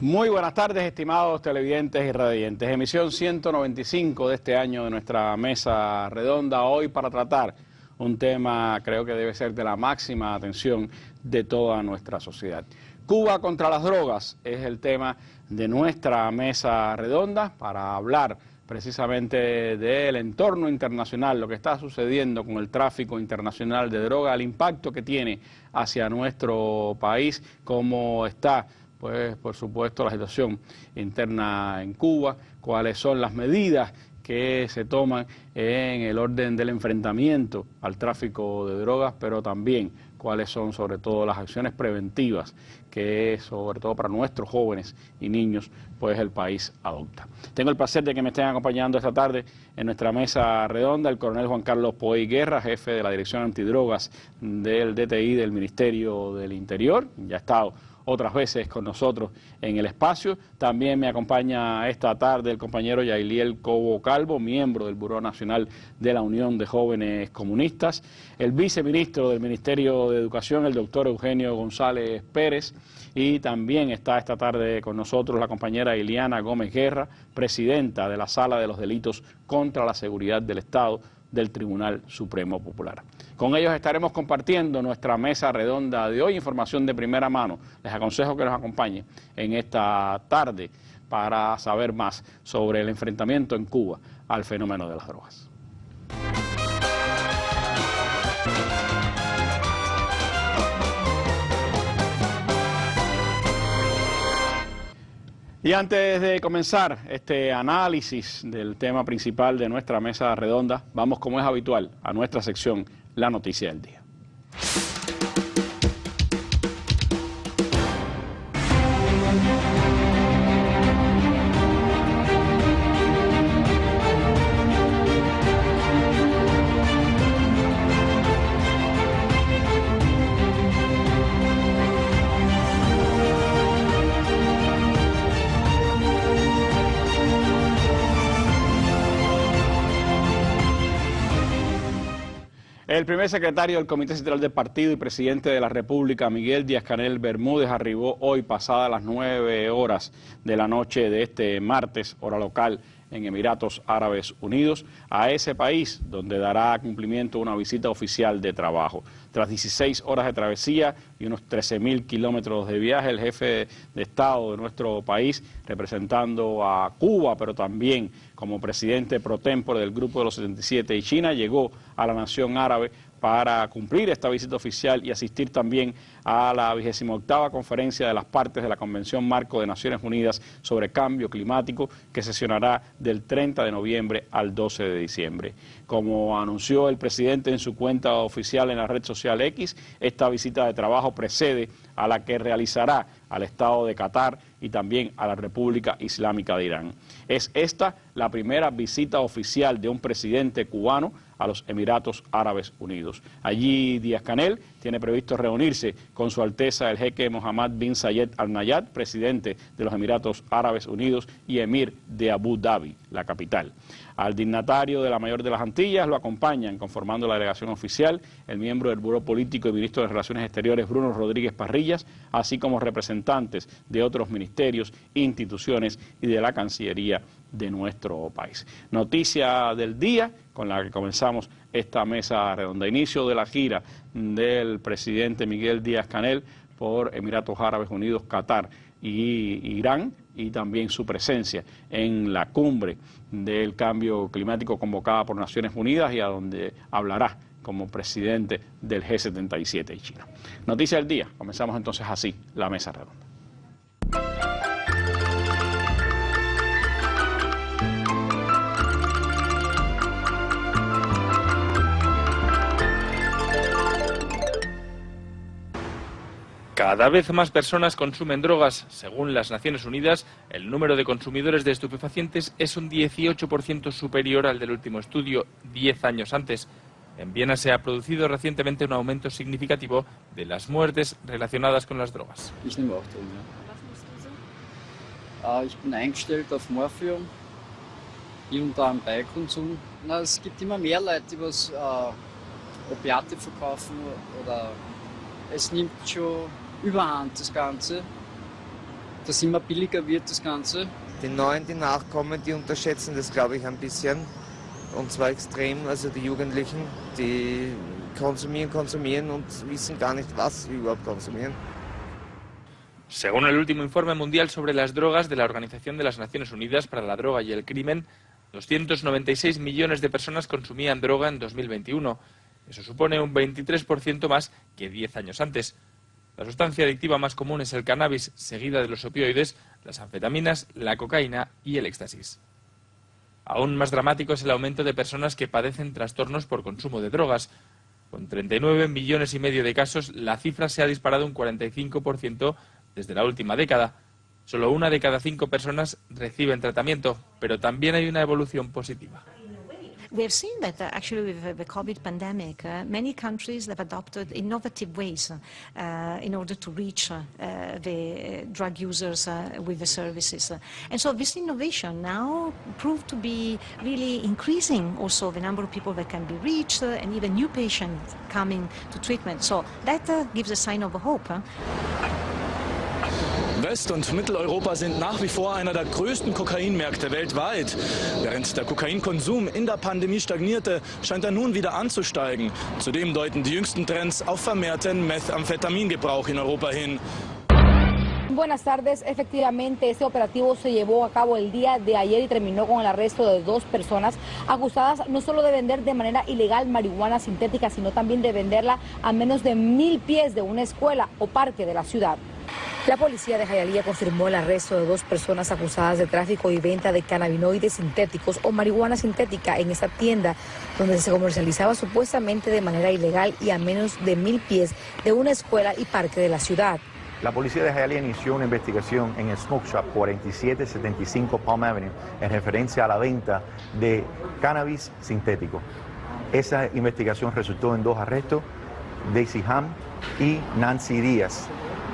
Muy buenas tardes, estimados televidentes y radiantes. Emisión 195 de este año de nuestra mesa redonda, hoy para tratar un tema creo que debe ser de la máxima atención de toda nuestra sociedad. Cuba contra las drogas es el tema de nuestra mesa redonda para hablar precisamente del entorno internacional, lo que está sucediendo con el tráfico internacional de droga, el impacto que tiene hacia nuestro país, cómo está, pues por supuesto, la situación interna en Cuba, cuáles son las medidas que se toman en el orden del enfrentamiento al tráfico de drogas, pero también cuáles son sobre todo las acciones preventivas que sobre todo para nuestros jóvenes y niños pues el país adopta. Tengo el placer de que me estén acompañando esta tarde en nuestra mesa redonda el coronel Juan Carlos Poey Guerra, jefe de la Dirección Antidrogas del DTI del Ministerio del Interior, ya ha estado otras veces con nosotros en el espacio. También me acompaña esta tarde el compañero Yailiel Cobo Calvo, miembro del Buró Nacional de la Unión de Jóvenes Comunistas, el viceministro del Ministerio de Educación, el doctor Eugenio González Pérez, y también está esta tarde con nosotros la compañera Iliana Gómez Guerra, presidenta de la Sala de los Delitos contra la Seguridad del Estado del Tribunal Supremo Popular. Con ellos estaremos compartiendo nuestra mesa redonda de hoy, información de primera mano. Les aconsejo que nos acompañen en esta tarde para saber más sobre el enfrentamiento en Cuba al fenómeno de las drogas. Y antes de comenzar este análisis del tema principal de nuestra mesa redonda, vamos como es habitual a nuestra sección La Noticia del Día. El primer secretario del Comité Central del Partido y presidente de la República, Miguel Díaz-Canel Bermúdez, arribó hoy pasadas las 9 horas de la noche de este martes, hora local, en Emiratos Árabes Unidos, a ese país donde dará cumplimiento una visita oficial de trabajo. Tras 16 horas de travesía y unos 13.000 kilómetros de viaje, el jefe de Estado de nuestro país, representando a Cuba, pero también como presidente pro tempore del Grupo de los 77 y China, llegó a la nación árabe para cumplir esta visita oficial y asistir también a la 28ª conferencia de las partes de la Convención Marco de Naciones Unidas sobre Cambio Climático, que sesionará del 30 de noviembre al 12 de diciembre. Como anunció el presidente en su cuenta oficial en la red social X, esta visita de trabajo precede a la que realizará al Estado de Qatar y también a la República Islámica de Irán. Es esta la primera visita oficial de un presidente cubano a los Emiratos Árabes Unidos. Allí Díaz-Canel tiene previsto reunirse con Su Alteza el jeque Mohammed bin Zayed Al Nahyan, presidente de los Emiratos Árabes Unidos y emir de Abu Dhabi, la capital. Al dignatario de la mayor de las Antillas lo acompañan, conformando la delegación oficial, el miembro del Buró Político y ministro de Relaciones Exteriores, Bruno Rodríguez Parrillas, así como representantes de otros ministerios, instituciones y de la Cancillería de nuestro país. Noticia del día con la que comenzamos esta mesa redonda. Inicio de la gira del presidente Miguel Díaz-Canel por Emiratos Árabes Unidos, Qatar y Irán, y también su presencia en la cumbre del cambio climático convocada por Naciones Unidas y a donde hablará como presidente del G77 y China. Noticia del día. Comenzamos entonces así la mesa redonda. Cada vez más personas consumen drogas. Según las Naciones Unidas, el número de consumidores de estupefacientes es un 18% superior al del último estudio, 10 años antes. En Viena se ha producido recientemente un aumento significativo de las muertes relacionadas con las drogas. Ich nehme auch drin, ja. Ich bin eingestellt auf Morphium, hier und da am Beikonsum. Es gibt immer mehr Leute, die was Opiate verkaufen oder es nimmt schon überhand das Ganze. dass immer billiger wird das Ganze. Die Neuen, die nachkommen, die unterschätzen das, glaube ich, ein bisschen. Und zwar extrem, also die Jugendlichen, die konsumieren und wissen gar nicht, was sie überhaupt konsumieren. Según el último informe mundial sobre las drogas de la Organización de las Naciones Unidas para la Droga y el Crimen, 296 millones de personas consumían droga en 2021. Eso supone un 23% más que 10 años antes. La sustancia adictiva más común es el cannabis, seguida de los opioides, las anfetaminas, la cocaína y el éxtasis. Aún más dramático es el aumento de personas que padecen trastornos por consumo de drogas. Con 39,5 millones de casos, la cifra se ha disparado un 45% desde la última década. Solo 1 de cada 5 personas reciben tratamiento, pero también hay una evolución positiva. We have seen that actually with the COVID pandemic, many countries have adopted innovative ways in order to reach the drug users with the services. And so this innovation now proved to be really increasing also the number of people that can be reached and even new patients coming to treatment. So that gives a sign of hope. West- und Mitteleuropa sind nach wie vor einer der größten Kokainmärkte weltweit. Während der Kokainkonsum in der Pandemie stagnierte, scheint er nun wieder anzusteigen. Zudem deuten die jüngsten Trends auf vermehrten Methamphetamingebrauch in Europa hin. Buenas tardes. Efectivamente, este operativo se llevó a cabo el día de ayer y terminó con el arresto de 2 personas acusadas no solo de vender de manera ilegal marihuana sintética, sino también de venderla a menos de 1.000 pies de una escuela o parque de la ciudad. La policía de Hialeah confirmó el arresto de 2 personas acusadas de tráfico y venta de cannabinoides sintéticos o marihuana sintética en esta tienda donde se comercializaba supuestamente de manera ilegal y a menos de 1.000 pies de una escuela y parque de la ciudad. La policía de Hialeah inició una investigación en el Smoke Shop 4775 Palm Avenue en referencia a la venta de cannabis sintético. Esa investigación resultó en 2 arrestos, Daisy Ham y Nancy Díaz.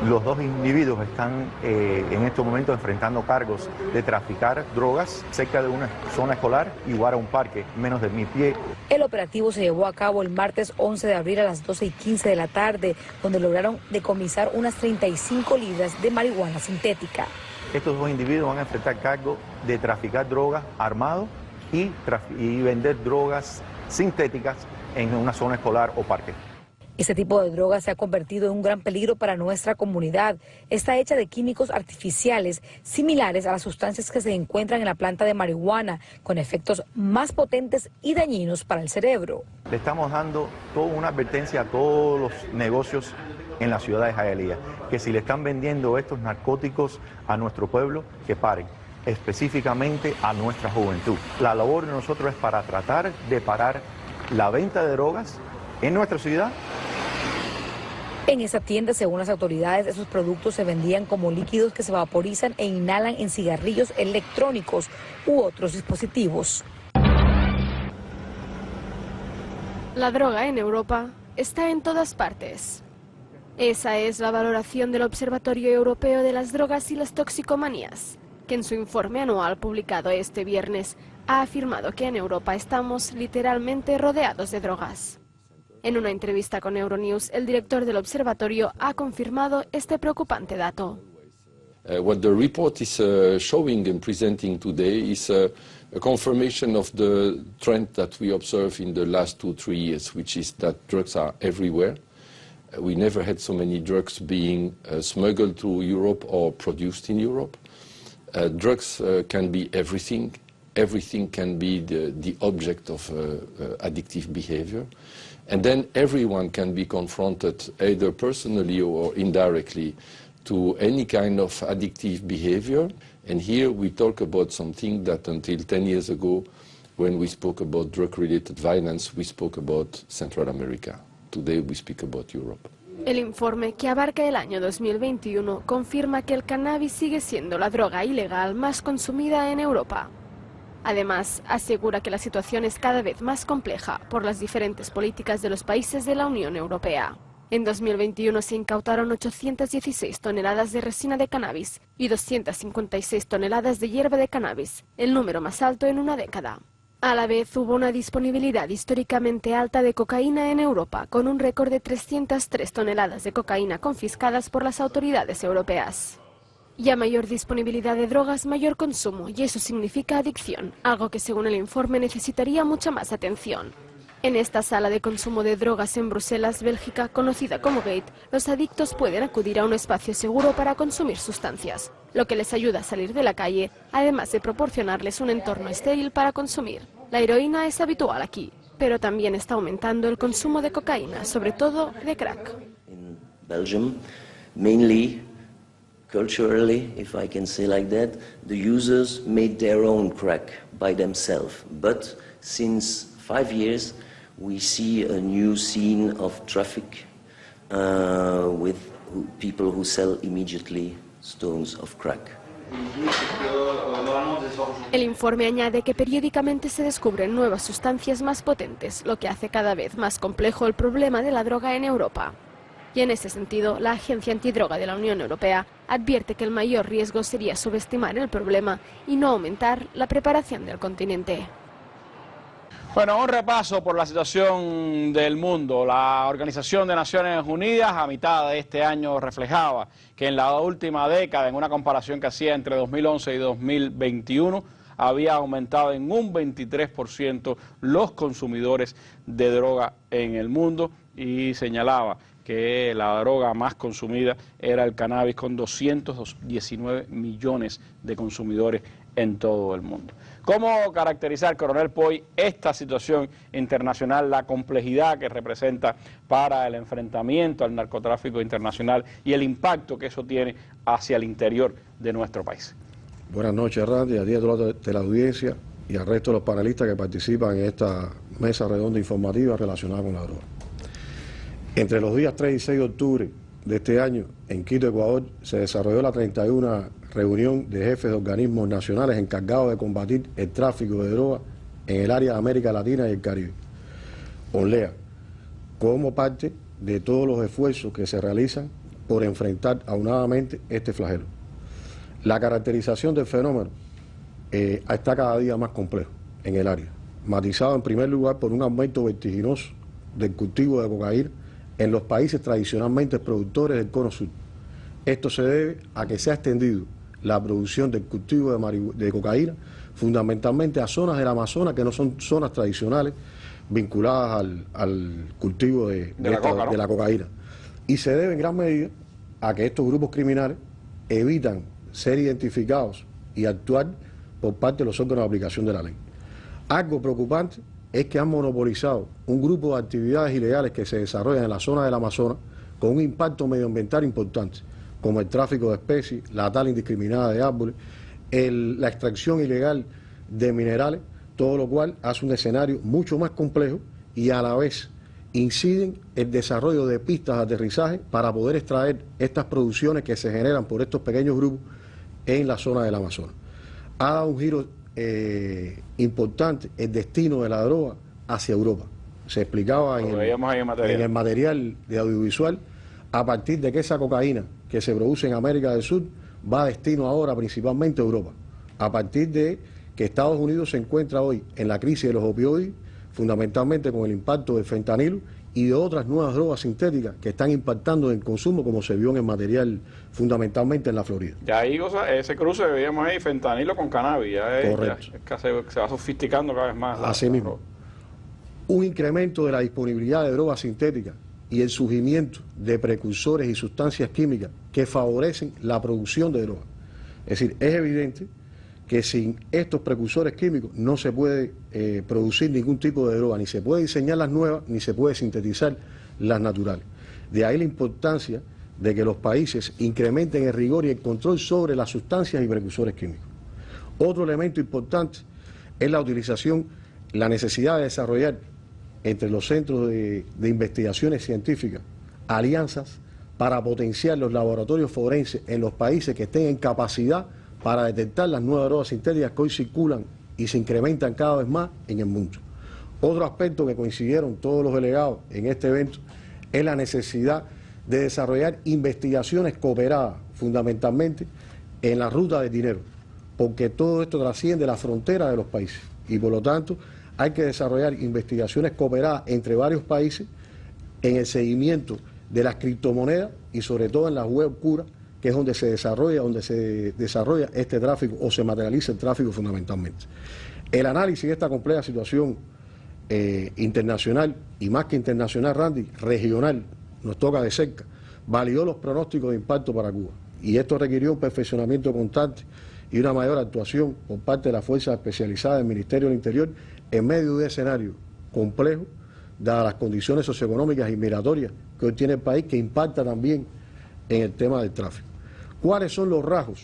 Los 2 individuos están en estos momentos enfrentando cargos de traficar drogas cerca de una zona escolar y a un parque menos de 1.000 pies. El operativo se llevó a cabo el martes 11 de abril a las 12:15 de la tarde, donde lograron decomisar unas 35 libras de marihuana sintética. Estos 2 individuos van a enfrentar cargos de traficar drogas armado y vender drogas sintéticas en una zona escolar o parque. Este tipo de droga se ha convertido en un gran peligro para nuestra comunidad. Está hecha de químicos artificiales similares a las sustancias que se encuentran en la planta de marihuana, con efectos más potentes y dañinos para el cerebro. Le estamos dando toda una advertencia a todos los negocios en la ciudad de Hialeah, que si le están vendiendo estos narcóticos a nuestro pueblo, que paren, específicamente a nuestra juventud. La labor de nosotros es para tratar de parar la venta de drogas en nuestra ciudad. En esa tienda, según las autoridades, esos productos se vendían como líquidos que se vaporizan e inhalan en cigarrillos electrónicos u otros dispositivos. La droga en Europa está en todas partes. Esa es la valoración del Observatorio Europeo de las Drogas y las Toxicomanías, que en su informe anual publicado este viernes ha afirmado que en Europa estamos literalmente rodeados de drogas. En una entrevista con Euronews, el director del observatorio ha confirmado este preocupante dato. What the report is showing and presenting today is a confirmation of the trend that we observe in the last 2-3 years, which is that drugs are everywhere. We never had so many drugs being smuggled through Europe or produced in Europe. Drugs can be everything. Everything can be the object of addictive behavior. And then everyone can be confronted, either personally or indirectly, to any kind of addictive behavior. And here we talk about something that until 10 years ago, when we spoke about drug-related violence, we spoke about Central America. Today we speak about Europe. El informe, que abarca el año 2021, confirma que el cannabis sigue siendo la droga ilegal más consumida en Europa. Además, asegura que la situación es cada vez más compleja por las diferentes políticas de los países de la Unión Europea. En 2021 se incautaron 816 toneladas de resina de cannabis y 256 toneladas de hierba de cannabis, el número más alto en una década. A la vez hubo una disponibilidad históricamente alta de cocaína en Europa, con un récord de 303 toneladas de cocaína confiscadas por las autoridades europeas. Y a mayor disponibilidad de drogas, mayor consumo, y eso significa adicción, algo que según el informe necesitaría mucha más atención. En esta sala de consumo de drogas en Bruselas, Bélgica, conocida como Gate, los adictos pueden acudir a un espacio seguro para consumir sustancias, lo que les ayuda a salir de la calle, además de proporcionarles un entorno estéril para consumir. La heroína es habitual aquí, pero también está aumentando el consumo de cocaína, sobre todo de crack. In Belgium, mainly culturally, if I can say like that, the users made their own crack by themselves. But since 5 years, we see a new scene of traffic with people who sell immediately stones of crack. El informe añade que periódicamente se descubren nuevas sustancias más potentes, lo que hace cada vez más complejo el problema de la droga en Europa. Y en ese sentido, la Agencia Antidroga de la Unión Europea advierte que el mayor riesgo sería subestimar el problema y no aumentar la preparación del continente. Bueno, un repaso por la situación del mundo. La Organización de Naciones Unidas a mitad de este año reflejaba que en la última década, en una comparación que hacía entre 2011 y 2021, había aumentado en un 23% los consumidores de droga en el mundo y señalaba que la droga más consumida era el cannabis, con 219 millones de consumidores en todo el mundo. ¿Cómo caracterizar, Coronel Poy, esta situación internacional, la complejidad que representa para el enfrentamiento al narcotráfico internacional y el impacto que eso tiene hacia el interior de nuestro país? Buenas noches, Randy, a ti de la audiencia y al resto de los panelistas que participan en esta mesa redonda informativa relacionada con la droga. Entre los días 3 y 6 de octubre de este año, en Quito, Ecuador, se desarrolló la 31 reunión de jefes de organismos nacionales encargados de combatir el tráfico de drogas en el área de América Latina y el Caribe, ONLEA, como parte de todos los esfuerzos que se realizan por enfrentar aunadamente este flagelo. La caracterización del fenómeno está cada día más complejo en el área, matizado en primer lugar por un aumento vertiginoso del cultivo de cocaína en los países tradicionalmente productores del Cono Sur. Esto se debe a que se ha extendido la producción del cultivo de cocaína fundamentalmente a zonas del Amazonas que no son zonas tradicionales vinculadas al cultivo de la cocaína. Y se debe en gran medida a que estos grupos criminales evitan ser identificados y actuar por parte de los órganos de aplicación de la ley. Algo preocupante es que han monopolizado un grupo de actividades ilegales que se desarrollan en la zona del Amazonas con un impacto medioambiental importante, como el tráfico de especies, la tala indiscriminada de árboles, la extracción ilegal de minerales, todo lo cual hace un escenario mucho más complejo y a la vez inciden el desarrollo de pistas de aterrizaje para poder extraer estas producciones que se generan por estos pequeños grupos en la zona del Amazonas. Ha dado un giro importante el destino de la droga hacia Europa. Se explicaba en el material de audiovisual, a partir de que esa cocaína que se produce en América del Sur va a destino ahora principalmente a Europa, a partir de que Estados Unidos se encuentra hoy en la crisis de los opioides, fundamentalmente con el impacto del fentanilo y de otras nuevas drogas sintéticas que están impactando en el consumo, como se vio en el material fundamentalmente en la Florida. Ya ahí ese cruce que veíamos ahí, fentanilo con cannabis, ya se va sofisticando cada vez más. Así mismo. Un incremento de la disponibilidad de drogas sintéticas y el surgimiento de precursores y sustancias químicas que favorecen la producción de drogas. Es decir, es evidente que sin estos precursores químicos no se puede producir ningún tipo de droga, ni se puede diseñar las nuevas, ni se puede sintetizar las naturales. De ahí la importancia de que los países incrementen el rigor y el control sobre las sustancias y precursores químicos. Otro elemento importante es la utilización, la necesidad de desarrollar entre los centros de investigaciones científicas alianzas para potenciar los laboratorios forenses en los países que estén en capacidad para detectar las nuevas drogas sintéticas que hoy circulan y se incrementan cada vez más en el mundo. Otro aspecto que coincidieron todos los delegados en este evento es la necesidad de desarrollar investigaciones cooperadas, fundamentalmente en la ruta del dinero, porque todo esto trasciende la frontera de los países y por lo tanto hay que desarrollar investigaciones cooperadas entre varios países en el seguimiento de las criptomonedas y sobre todo en las web oscuras que es donde se desarrolla este tráfico o se materializa el tráfico fundamentalmente. El análisis de esta compleja situación internacional, y más que internacional, Randy, regional, nos toca de cerca, validó los pronósticos de impacto para Cuba. Y esto requirió un perfeccionamiento constante y una mayor actuación por parte de las fuerzas especializadas del Ministerio del Interior en medio de un escenario complejo, dadas las condiciones socioeconómicas y migratorias que hoy tiene el país, que impacta también en el tema del tráfico. ¿Cuáles son los rasgos,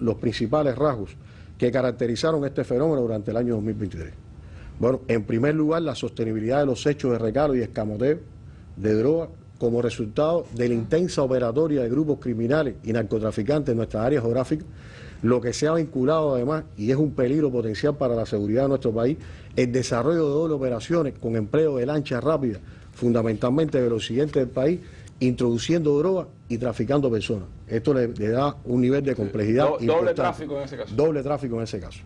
los principales rasgos que caracterizaron este fenómeno durante el año 2023? Bueno, en primer lugar, la sostenibilidad de los hechos de recalo y escamoteo de drogas como resultado de la intensa operatoria de grupos criminales y narcotraficantes en nuestras áreas geográficas, lo que se ha vinculado además, y es un peligro potencial para la seguridad de nuestro país, el desarrollo de doble operaciones con empleo de lanchas rápidas, fundamentalmente de los occidentes del país, introduciendo drogas y traficando personas. Esto le da un nivel de complejidad importante. Doble tráfico en ese caso. Doble tráfico en ese caso.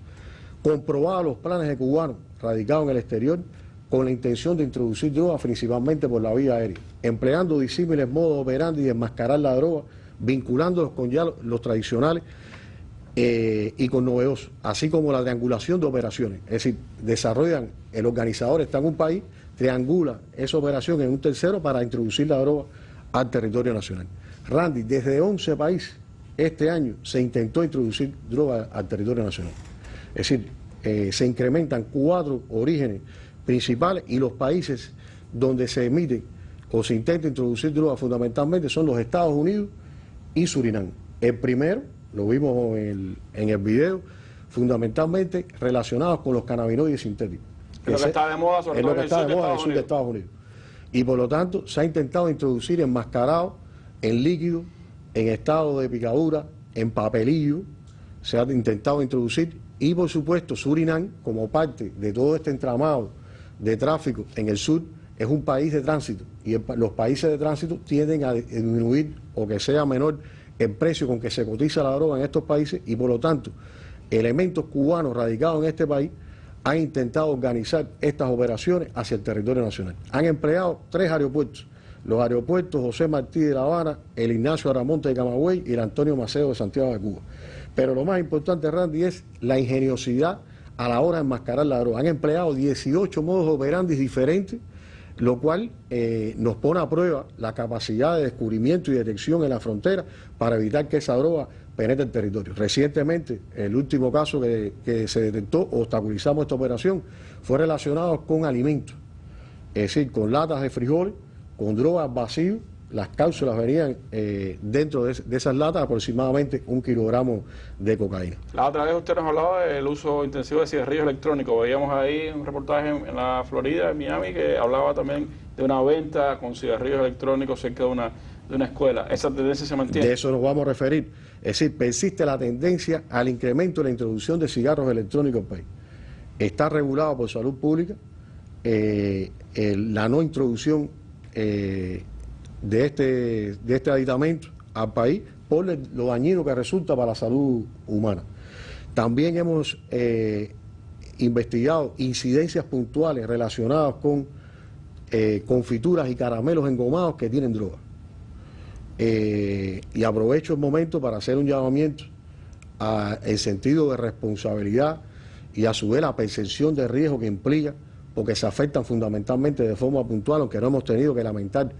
Comprobados los planes de cubanos radicados en el exterior con la intención de introducir drogas principalmente por la vía aérea, empleando disímiles modos operandi y enmascarar la droga, vinculándolos con ya los tradicionales y con novedosos, así como la triangulación de operaciones. Es decir, desarrollan, el organizador está en un país, triangula esa operación en un tercero para introducir la droga al territorio nacional. Randy, desde 11 países este año se intentó introducir droga al territorio nacional. Es decir, se incrementan 4 orígenes principales y los países donde se emite o se intenta introducir droga fundamentalmente son los Estados Unidos y Surinam. El primero, lo vimos en el video, fundamentalmente relacionados con los cannabinoides sintéticos. Es lo que está de moda, sobre todo en el sur de Estados Unidos. Y por lo tanto se ha intentado introducir enmascarado, en líquido, en estado de picadura, en papelillo, se ha intentado introducir, y por supuesto Surinam, como parte de todo este entramado de tráfico en el sur, es un país de tránsito, y los países de tránsito tienden a disminuir o que sea menor el precio con que se cotiza la droga en estos países, y por lo tanto elementos cubanos radicados en este país han intentado organizar estas operaciones hacia el territorio nacional. Han empleado 3 aeropuertos, los aeropuertos José Martí de La Habana, el Ignacio Aramonte de Camagüey y el Antonio Maceo de Santiago de Cuba. Pero lo más importante, Randy, es la ingeniosidad a la hora de enmascarar la droga. Han empleado 18 modos operandi diferentes, lo cual nos pone a prueba la capacidad de descubrimiento y detección en la frontera para evitar que esa droga penetre el territorio. Recientemente, el último caso que se detectó, obstaculizamos esta operación, fue relacionado con alimentos, es decir, con latas de frijoles, con drogas vacías. Las cápsulas venían dentro de esas latas aproximadamente 1 kilogramo de cocaína. La otra vez usted nos hablaba del uso intensivo de cigarrillos electrónicos. Veíamos ahí un reportaje en la Florida, en Miami, que hablaba también de una venta con cigarrillos electrónicos cerca de una escuela. ¿Esa tendencia se mantiene? De eso nos vamos a referir. Es decir, persiste la tendencia al incremento de la introducción de cigarros electrónicos en el país. Está regulado por salud pública la no introducción de este aditamento al país por lo dañino que resulta para la salud humana. También hemos investigado incidencias puntuales relacionadas con confituras y caramelos engomados que tienen droga. Y aprovecho el momento para hacer un llamamiento al sentido de responsabilidad y a su vez la percepción de riesgo que implica, porque se afectan fundamentalmente de forma puntual, aunque no hemos tenido que lamentar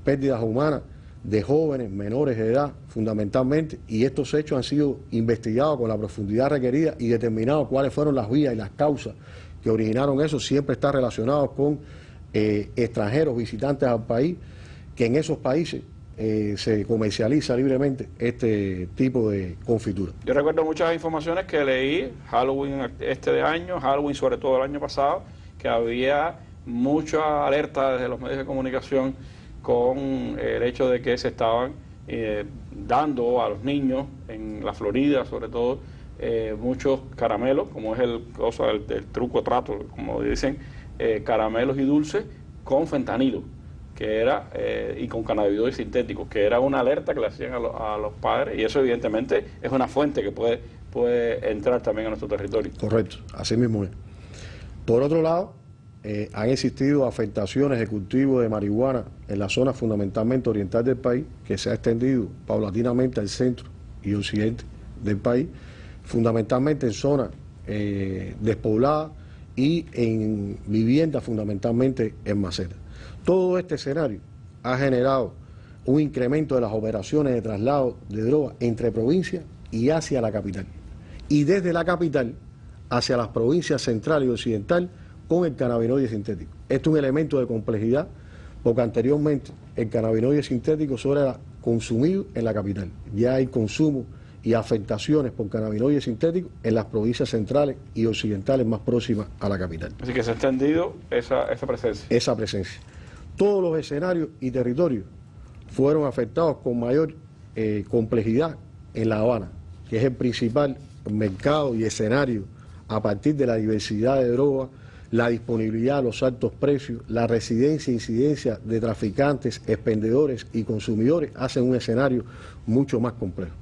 pérdidas humanas de jóvenes, menores de edad, fundamentalmente, y estos hechos han sido investigados con la profundidad requerida y determinados cuáles fueron las vías y las causas que originaron eso. Siempre está relacionado con extranjeros visitantes al país, que en esos países se comercializa libremente este tipo de confitura. Yo recuerdo muchas informaciones que leí, Halloween de año, Halloween sobre todo el año pasado, que había mucha alerta desde los medios de comunicación con el hecho de que se estaban dando a los niños en la Florida, sobre todo, muchos caramelos, como es el truco trato, como dicen, caramelos y dulces con fentanilo, que era y con cannabinoides sintéticos, que era una alerta que le hacían a los padres, y eso evidentemente es una fuente que puede entrar también a nuestro territorio. Correcto, así mismo es. Por otro lado, han existido afectaciones de cultivo de marihuana en la zona fundamentalmente oriental del país, que se ha extendido paulatinamente al centro y occidente del país, fundamentalmente en zonas despobladas y en viviendas fundamentalmente en macetas. Todo este escenario ha generado un incremento de las operaciones de traslado de drogas entre provincias y hacia la capital. Y desde la capital hacia las provincias central y occidental con el cannabinoide sintético. Esto es un elemento de complejidad porque anteriormente el cannabinoide sintético solo era consumido en la capital. Ya hay consumo y afectaciones por cannabinoide sintético en las provincias centrales y occidentales más próximas a la capital. Así que se ha extendido esa presencia. Esa presencia. Todos los escenarios y territorios fueron afectados con mayor complejidad en La Habana, que es el principal mercado y escenario a partir de la diversidad de drogas, la disponibilidad de los altos precios, la residencia e incidencia de traficantes, expendedores y consumidores hacen un escenario mucho más complejo.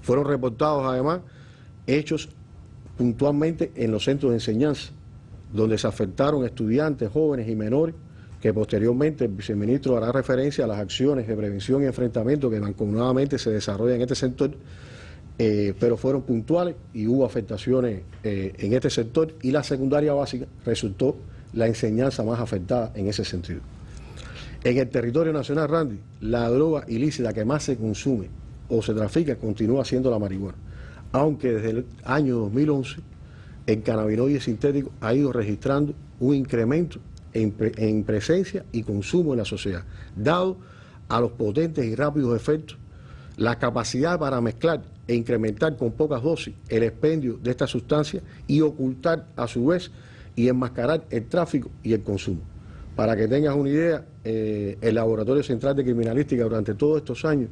Fueron reportados además hechos puntualmente en los centros de enseñanza, donde se afectaron estudiantes, jóvenes y menores, que posteriormente el viceministro hará referencia a las acciones de prevención y enfrentamiento que mancomunadamente se desarrollan en este sector, pero fueron puntuales y hubo afectaciones en este sector, y la secundaria básica resultó la enseñanza más afectada en ese sentido. En el territorio nacional, Randy, la droga ilícita que más se consume o se trafica continúa siendo la marihuana, aunque desde el año 2011 el cannabinoide sintético ha ido registrando un incremento en presencia y consumo en la sociedad, dado a los potentes y rápidos efectos, la capacidad para mezclar e incrementar con pocas dosis el expendio de esta sustancia y ocultar a su vez y enmascarar el tráfico y el consumo. Para que tengas una idea, el Laboratorio Central de Criminalística durante todos estos años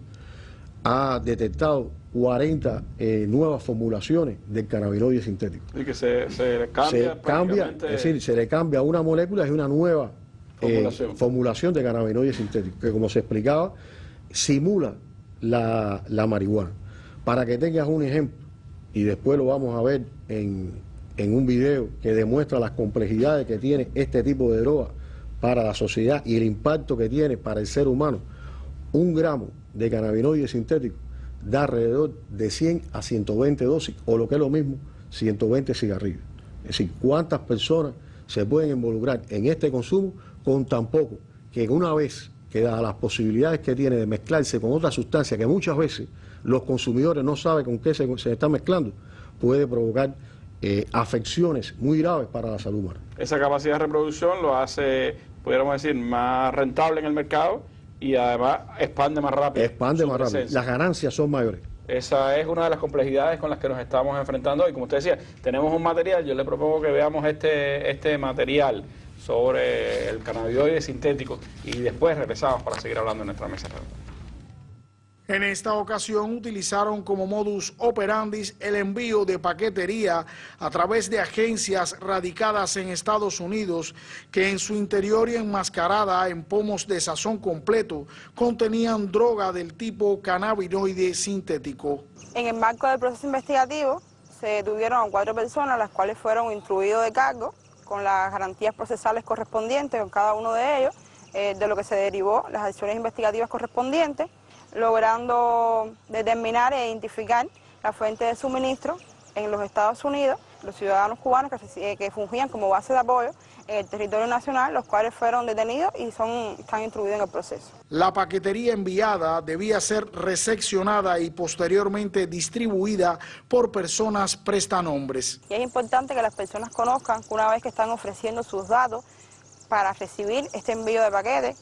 ha detectado 40 nuevas formulaciones del cannabinoide sintético. Y que se cambia, es decir, se le cambia una molécula y una nueva formulación de cannabinoide sintético, que como se explicaba, simula la marihuana. Para que tengas un ejemplo, y después lo vamos a ver en un video que demuestra las complejidades que tiene este tipo de droga para la sociedad y el impacto que tiene para el ser humano, 1 gramo de cannabinoide sintético da alrededor de 100 a 120 dosis, o lo que es lo mismo, 120 cigarrillos. Es decir, cuántas personas se pueden involucrar en este consumo con tan poco, que una vez que dadas las posibilidades que tiene de mezclarse con otra sustancia que muchas veces los consumidores no saben con qué se está mezclando, puede provocar afecciones muy graves para la salud humana. Esa capacidad de reproducción lo hace, pudiéramos decir, más rentable en el mercado y además expande más rápido. Expande más rápido. Las ganancias son mayores. Esa es una de las complejidades con las que nos estamos enfrentando hoy. Como usted decía, tenemos un material, yo le propongo que veamos este material sobre el cannabinoide sintético y después regresamos para seguir hablando en nuestra mesa redonda. En esta ocasión utilizaron como modus operandi el envío de paquetería a través de agencias radicadas en Estados Unidos que en su interior y enmascarada en pomos de sazón completo contenían droga del tipo cannabinoide sintético. En el marco del proceso investigativo se detuvieron a 4 personas, las cuales fueron instruidos de cargo con las garantías procesales correspondientes con cada uno de ellos, de lo que se derivó las acciones investigativas correspondientes, logrando determinar e identificar la fuente de suministro en los Estados Unidos, los ciudadanos cubanos que fungían como base de apoyo en el territorio nacional, los cuales fueron detenidos y están instruidos en el proceso. La paquetería enviada debía ser recepcionada y posteriormente distribuida por personas prestanombres. Y es importante que las personas conozcan que una vez que están ofreciendo sus datos para recibir este envío de paquetes,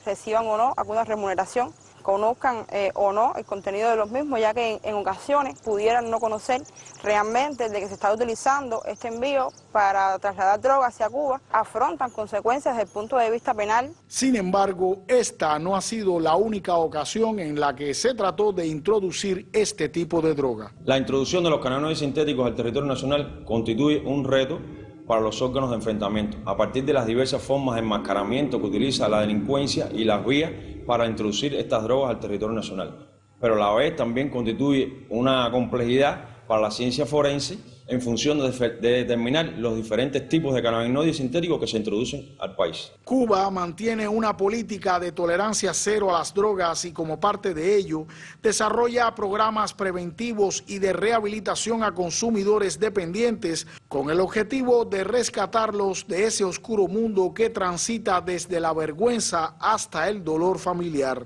reciban o no alguna remuneración, conozcan o no el contenido de los mismos, ya que en ocasiones pudieran no conocer realmente de que se está utilizando este envío para trasladar droga hacia Cuba, afrontan consecuencias desde el punto de vista penal. Sin embargo, esta no ha sido la única ocasión en la que se trató de introducir este tipo de droga. La introducción de los cannabinoides sintéticos al territorio nacional constituye un reto para los órganos de enfrentamiento, a partir de las diversas formas de enmascaramiento que utiliza la delincuencia y las vías para introducir estas drogas al territorio nacional. Pero a la vez también constituye una complejidad para la ciencia forense en función de determinar los diferentes tipos de cannabinoides sintéticos que se introducen al país. Cuba mantiene una política de tolerancia cero a las drogas y como parte de ello desarrolla programas preventivos y de rehabilitación a consumidores dependientes con el objetivo de rescatarlos de ese oscuro mundo que transita desde la vergüenza hasta el dolor familiar.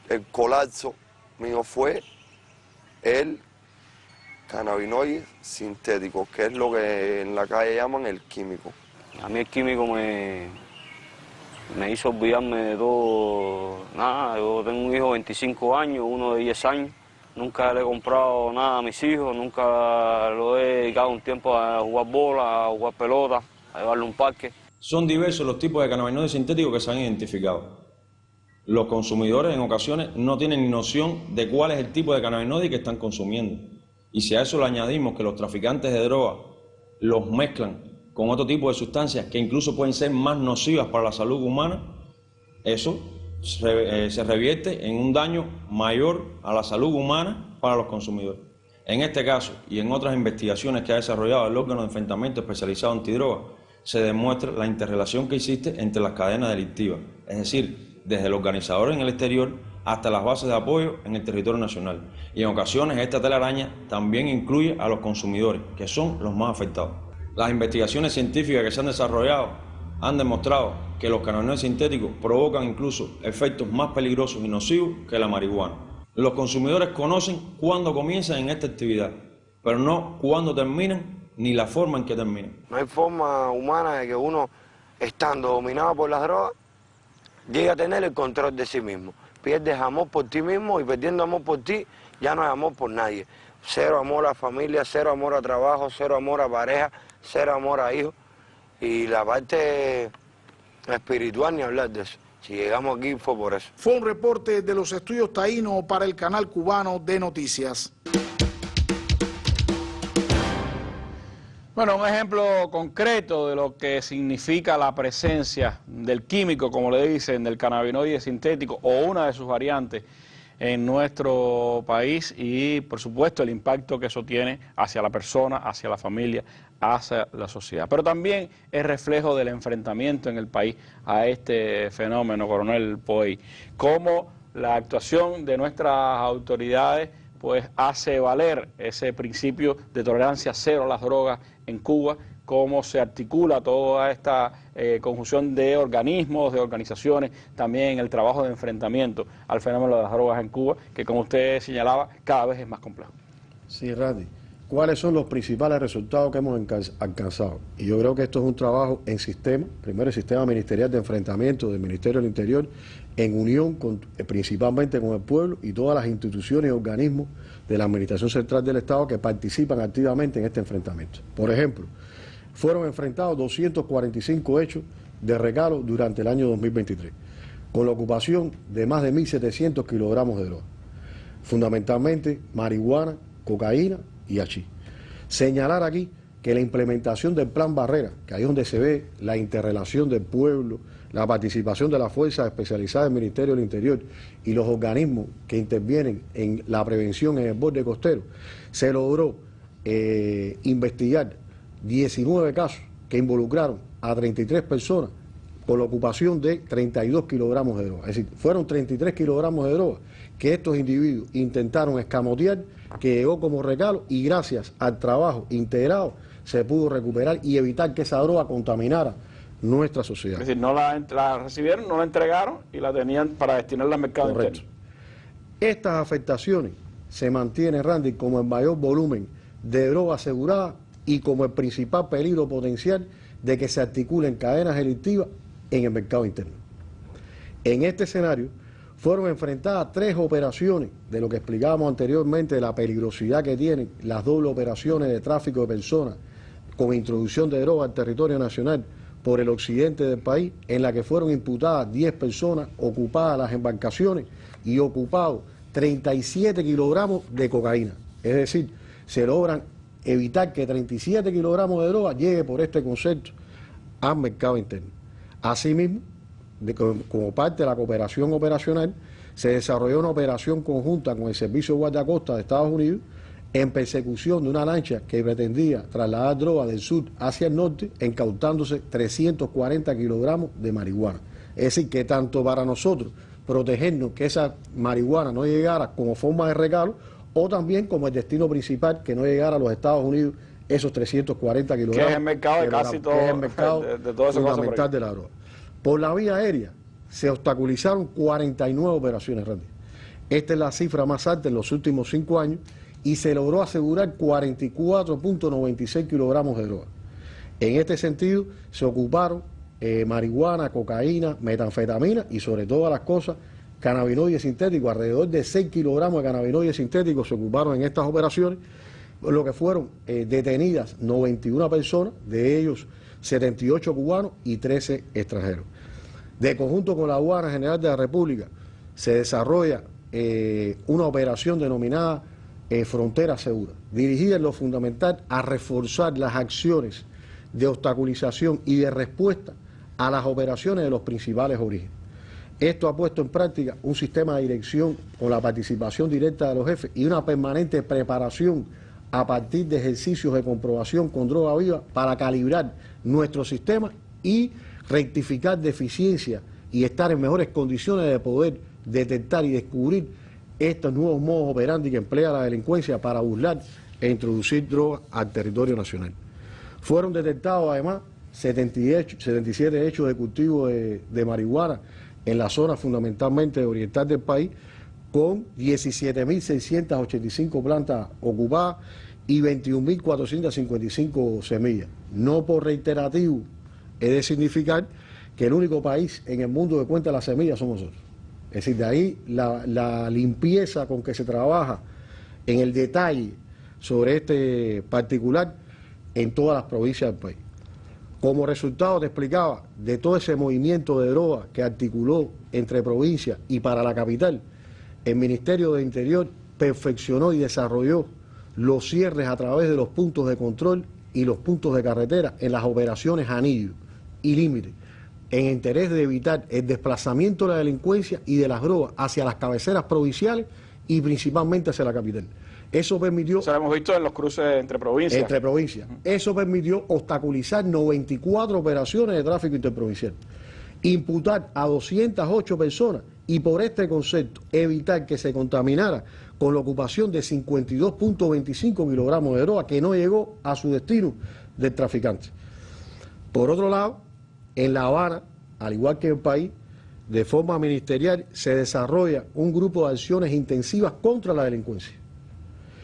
El colapso mío fue el cannabinoide sintético, que es lo que en la calle llaman el químico. A mí el químico me hizo olvidarme de todo. Nada, yo tengo un hijo de 25 años, uno de 10 años. Nunca le he comprado nada a mis hijos, nunca lo he dedicado un tiempo a jugar bola, a jugar pelota, a llevarle a un parque. Son diversos los tipos de cannabinoides sintéticos que se han identificado. Los consumidores en ocasiones no tienen ni noción de cuál es el tipo de cannabinoide que están consumiendo. Y si a eso le añadimos que los traficantes de droga los mezclan con otro tipo de sustancias que incluso pueden ser más nocivas para la salud humana, eso se revierte en un daño mayor a la salud humana para los consumidores. En este caso y en otras investigaciones que ha desarrollado el órgano de enfrentamiento especializado antidroga, se demuestra la interrelación que existe entre las cadenas delictivas, es decir, desde el organizador en el exterior hasta las bases de apoyo en el territorio nacional. Y en ocasiones esta telaraña también incluye a los consumidores, que son los más afectados. Las investigaciones científicas que se han desarrollado han demostrado que los cannabinoides sintéticos provocan incluso efectos más peligrosos y nocivos que la marihuana. Los consumidores conocen cuándo comienzan en esta actividad, pero no cuándo terminan ni la forma en que terminan. No hay forma humana de que uno, estando dominado por las drogas, llegue a tener el control de sí mismo. Pierdes amor por ti mismo y perdiendo amor por ti, ya no hay amor por nadie. Cero amor a familia, cero amor a trabajo, cero amor a pareja, cero amor a hijos. Y la parte espiritual ni hablar de eso. Si llegamos aquí fue por eso. Fue un reporte de los estudios Taíno para el canal cubano de noticias. Bueno, un ejemplo concreto de lo que significa la presencia del químico, como le dicen, del cannabinoide sintético o una de sus variantes en nuestro país y, por supuesto, el impacto que eso tiene hacia la persona, hacia la familia, hacia la sociedad. Pero también es reflejo del enfrentamiento en el país a este fenómeno, coronel Poey. Cómo la actuación de nuestras autoridades pues hace valer ese principio de tolerancia cero a las drogas en Cuba, cómo se articula toda esta conjunción de organismos, de organizaciones, también en el trabajo de enfrentamiento al fenómeno de las drogas en Cuba, que como usted señalaba, cada vez es más complejo. Sí, Randy. ¿Cuáles son los principales resultados que hemos alcanzado? Y yo creo que esto es un trabajo en sistema, primero el sistema ministerial de enfrentamiento del Ministerio del Interior, en unión principalmente con el pueblo y todas las instituciones y organismos de la Administración Central del Estado que participan activamente en este enfrentamiento. Por ejemplo, fueron enfrentados 245 hechos de recalo durante el año 2023, con la ocupación de más de 1.700 kilogramos de droga, fundamentalmente marihuana, cocaína y hachís. Señalar aquí que la implementación del Plan Barrera, que ahí es donde se ve la interrelación del pueblo, la participación de las fuerzas especializadas del Ministerio del Interior y los organismos que intervienen en la prevención en el borde costero, se logró investigar 19 casos que involucraron a 33 personas con la ocupación de 32 kilogramos de droga. Es decir, fueron 33 kilogramos de droga que estos individuos intentaron escamotear, que llegó como recalo y gracias al trabajo integrado se pudo recuperar y evitar que esa droga contaminara nuestra sociedad. Es decir, no la recibieron, no la entregaron y la tenían para destinarla al mercado interno. Estas afectaciones se mantienen, Randy, como el mayor volumen de droga asegurada y como el principal peligro potencial de que se articulen cadenas delictivas en el mercado interno. En este escenario fueron enfrentadas 3 operaciones de lo que explicábamos anteriormente, de la peligrosidad que tienen las dobles operaciones de tráfico de personas con introducción de droga al territorio nacional por el occidente del país, en la que fueron imputadas 10 personas, ocupadas las embarcaciones y ocupados 37 kilogramos de cocaína. Es decir, se logran evitar que 37 kilogramos de droga llegue por este concepto al mercado interno. Asimismo, como parte de la cooperación operacional, se desarrolló una operación conjunta con el Servicio de Guardacosta de Estados Unidos, en persecución de una lancha que pretendía trasladar droga del sur hacia el norte, incautándose 340 kilogramos de marihuana. Es decir, que tanto para nosotros protegernos que esa marihuana no llegara como forma de regalo, o también como el destino principal, que no llegara a los Estados Unidos esos 340 kilogramos. Que es el mercado de casi todo, que es el mercado de todo eso fundamental de la droga. Por la vía aérea se obstaculizaron 49 operaciones, Randy. Esta es la cifra más alta en los últimos 5 años y se logró asegurar 44.96 kilogramos de droga. En este sentido se ocuparon marihuana, cocaína, metanfetamina y sobre todas las cosas cannabinoides sintéticos. Alrededor de 6 kilogramos de cannabinoides sintéticos se ocuparon en estas operaciones, lo que fueron detenidas 91 personas, de ellos 78 cubanos y 13 extranjeros. De conjunto con la Aduana General de la República se desarrolla una operación denominada Frontera Segura, dirigida en lo fundamental a reforzar las acciones de obstaculización y de respuesta a las operaciones de los principales orígenes. Esto ha puesto en práctica un sistema de dirección con la participación directa de los jefes y una permanente preparación a partir de ejercicios de comprobación con droga viva para calibrar nuestro sistema y rectificar deficiencias y estar en mejores condiciones de poder detectar y descubrir estos nuevos modos operandi que emplea la delincuencia para burlar e introducir drogas al territorio nacional. Fueron detectados además 77 hechos de cultivo de marihuana en la zona fundamentalmente oriental del país, con 17.685 plantas ocupadas y 21.455 semillas. No por reiterativo, es de significar que el único país en el mundo que cuenta las semillas somos nosotros. Es decir, de ahí la limpieza con que se trabaja en el detalle sobre este particular en todas las provincias del país. Como resultado, te explicaba, de todo ese movimiento de droga que articuló entre provincias y para la capital, el Ministerio de Interior perfeccionó y desarrolló los cierres a través de los puntos de control y los puntos de carretera en las operaciones anillo y límite, en interés de evitar el desplazamiento de la delincuencia y de las drogas hacia las cabeceras provinciales y principalmente hacia la capital. Eso permitió... Eso lo hemos visto en los cruces entre provincias. Entre provincias. Eso permitió obstaculizar 94 operaciones de tráfico interprovincial, imputar a 208 personas y por este concepto evitar que se contaminara con la ocupación de 52.25 kilogramos de droga que no llegó a su destino del traficante. Por otro lado, en La Habana, al igual que en el país, de forma ministerial se desarrolla un grupo de acciones intensivas contra la delincuencia.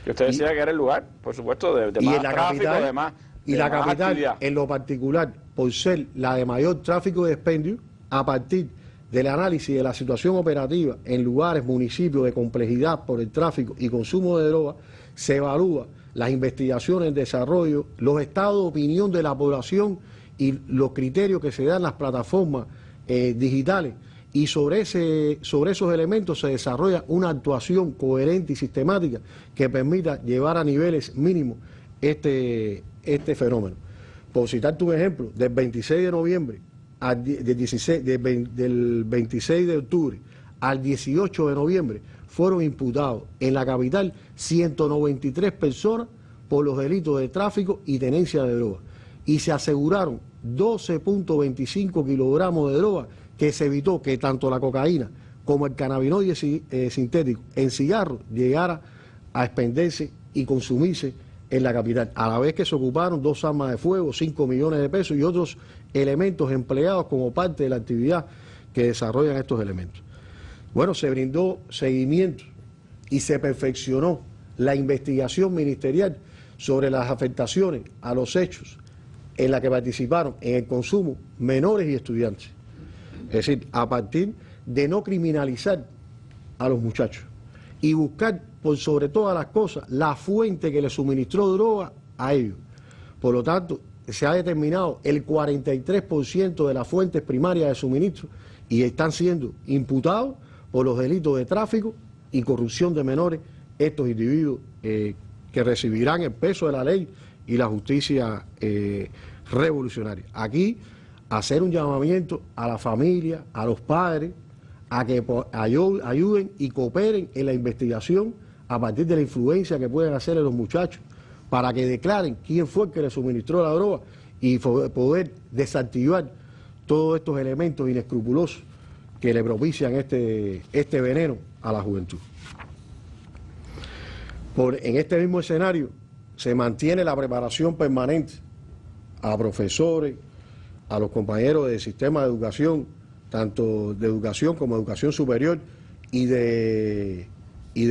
Que usted decía que era el lugar, por supuesto, de más tráfico, de más y la capital, en lo particular, por ser la de mayor tráfico de expendio, a partir del análisis de la situación operativa en lugares, municipios de complejidad por el tráfico y consumo de droga, se evalúa las investigaciones, desarrollo, los estados de opinión de la población y los criterios que se dan en las plataformas digitales. Y sobre esos elementos se desarrolla una actuación coherente y sistemática que permita llevar a niveles mínimos este fenómeno. Por citarte un ejemplo, del 26 de noviembre, del 26 de octubre al 18 de noviembre, fueron imputados en la capital 193 personas por los delitos de tráfico y tenencia de droga. Y se aseguraron 12.25 kilogramos de droga, que se evitó que tanto la cocaína como el cannabinoide sintético en cigarros llegara a expenderse y consumirse en la capital, a la vez que se ocuparon 2 armas de fuego, 5 millones de pesos y otros elementos empleados como parte de la actividad que desarrollan estos elementos. Bueno, se brindó seguimiento y se perfeccionó la investigación ministerial sobre las afectaciones a los hechos en la que participaron en el consumo menores y estudiantes. Es decir, a partir de no criminalizar a los muchachos y buscar, por sobre todas las cosas, la fuente que les suministró droga a ellos. Por lo tanto, se ha determinado el 43% de las fuentes primarias de suministro y están siendo imputados por los delitos de tráfico y corrupción de menores estos individuos que recibirán el peso de la ley y la justicia revolucionaria. Aquí, hacer un llamamiento a la familia, a los padres, a que ayuden y cooperen en la investigación a partir de la influencia que pueden hacerle los muchachos, para que declaren quién fue el que le suministró la droga y poder desactivar todos estos elementos inescrupulosos que le propician este veneno a la juventud. En este mismo escenario se mantiene la preparación permanente a profesores, a los compañeros del sistema de educación, tanto de educación como de educación superior y de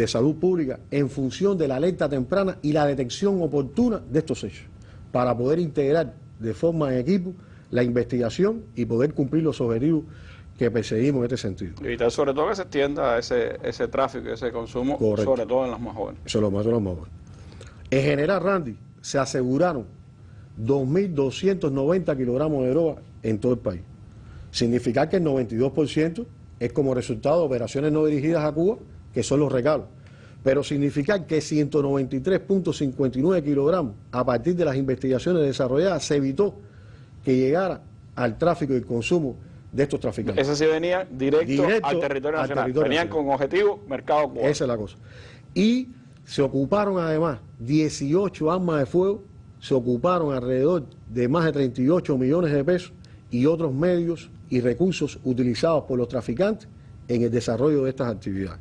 salud pública, en función de la alerta temprana y la detección oportuna de estos hechos, para poder integrar de forma en equipo la investigación y poder cumplir los objetivos que perseguimos en este sentido. Evitar sobre todo que se extienda ese tráfico, ese consumo, correcto, sobre todo en los más jóvenes. Sobre los más jóvenes. En general, Randy, se aseguraron 2.290 kilogramos de droga en todo el país. Significa que el 92% es como resultado de operaciones no dirigidas a Cuba, que son los regalos. Pero significa que 193.59 kilogramos, a partir de las investigaciones desarrolladas, se evitó que llegara al tráfico y el consumo de estos traficantes. Ese sí venía directo al territorio nacional. Venían con objetivo mercado cubano. Esa es la cosa. Y se ocuparon además 18 armas de fuego, se ocuparon alrededor de más de 38 millones de pesos y otros medios y recursos utilizados por los traficantes en el desarrollo de estas actividades.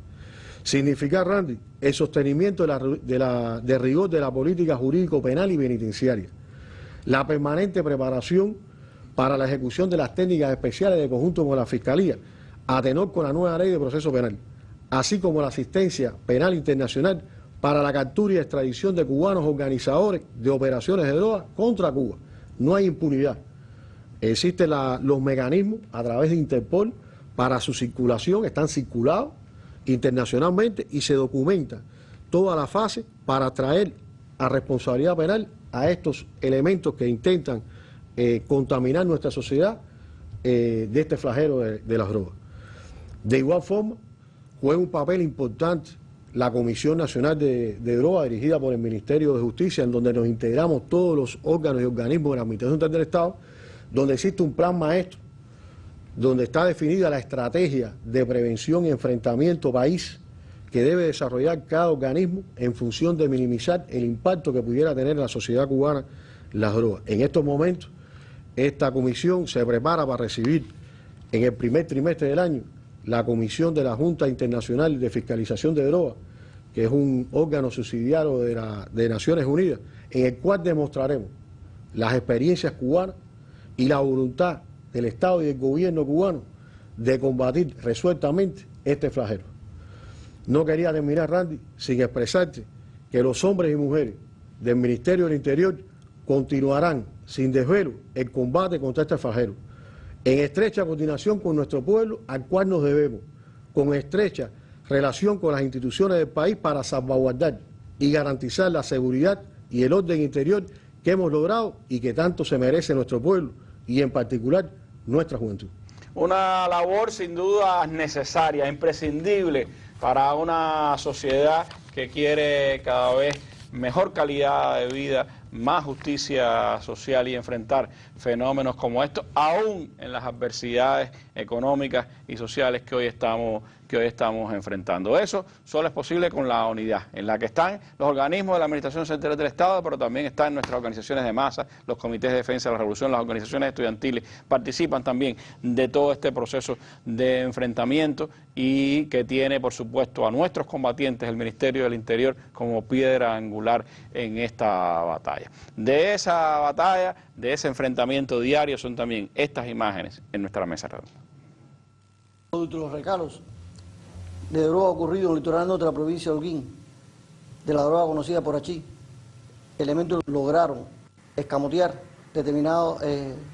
Significa, Randy, el sostenimiento de rigor de la política jurídico penal y penitenciaria, la permanente preparación para la ejecución de las técnicas especiales de conjunto con la Fiscalía, a tenor con la nueva ley de proceso penal, así como la asistencia penal internacional para la captura y extradición de cubanos organizadores de operaciones de droga contra Cuba. No hay impunidad. Existen los mecanismos a través de Interpol para su circulación, están circulados internacionalmente y se documenta toda la fase para traer a responsabilidad penal a estos elementos que intentan contaminar nuestra sociedad de este flagelo de las drogas. De igual forma, juega un papel importante la Comisión Nacional de Drogas, dirigida por el Ministerio de Justicia, en donde nos integramos todos los órganos y organismos de la Administración Central del Estado, donde existe un plan maestro, donde está definida la estrategia de prevención y enfrentamiento país que debe desarrollar cada organismo en función de minimizar el impacto que pudiera tener en la sociedad cubana las drogas. En estos momentos, esta comisión se prepara para recibir en el primer trimestre del año la comisión de la Junta Internacional de Fiscalización de Drogas, que es un órgano subsidiario de Naciones Unidas, en el cual demostraremos las experiencias cubanas y la voluntad del Estado y del gobierno cubano de combatir resueltamente este flagelo. No quería terminar, Randy, sin expresarte que los hombres y mujeres del Ministerio del Interior continuarán sin desvelo el combate contra este flagelo, en estrecha coordinación con nuestro pueblo, al cual nos debemos, con estrecha relación con las instituciones del país para salvaguardar y garantizar la seguridad y el orden interior que hemos logrado y que tanto se merece nuestro pueblo y en particular nuestra juventud. Una labor sin duda necesaria, imprescindible para una sociedad que quiere cada vez mejor calidad de vida, más justicia social y enfrentar fenómenos como estos, aún en las adversidades económicas y sociales que hoy estamos enfrentando. Eso solo es posible con la unidad, en la que están los organismos de la Administración Central del Estado, pero también están nuestras organizaciones de masa, los comités de defensa de la revolución, las organizaciones estudiantiles, participan también de todo este proceso de enfrentamiento y que tiene, por supuesto, a nuestros combatientes, el Ministerio del Interior, como piedra angular en esta batalla. De esa batalla, de ese enfrentamiento diario, son también estas imágenes en nuestra mesa redonda. Los recalos de droga ocurrido en el litoral norte de la provincia de Holguín, de la droga conocida por Achí, elementos lograron escamotear determinadas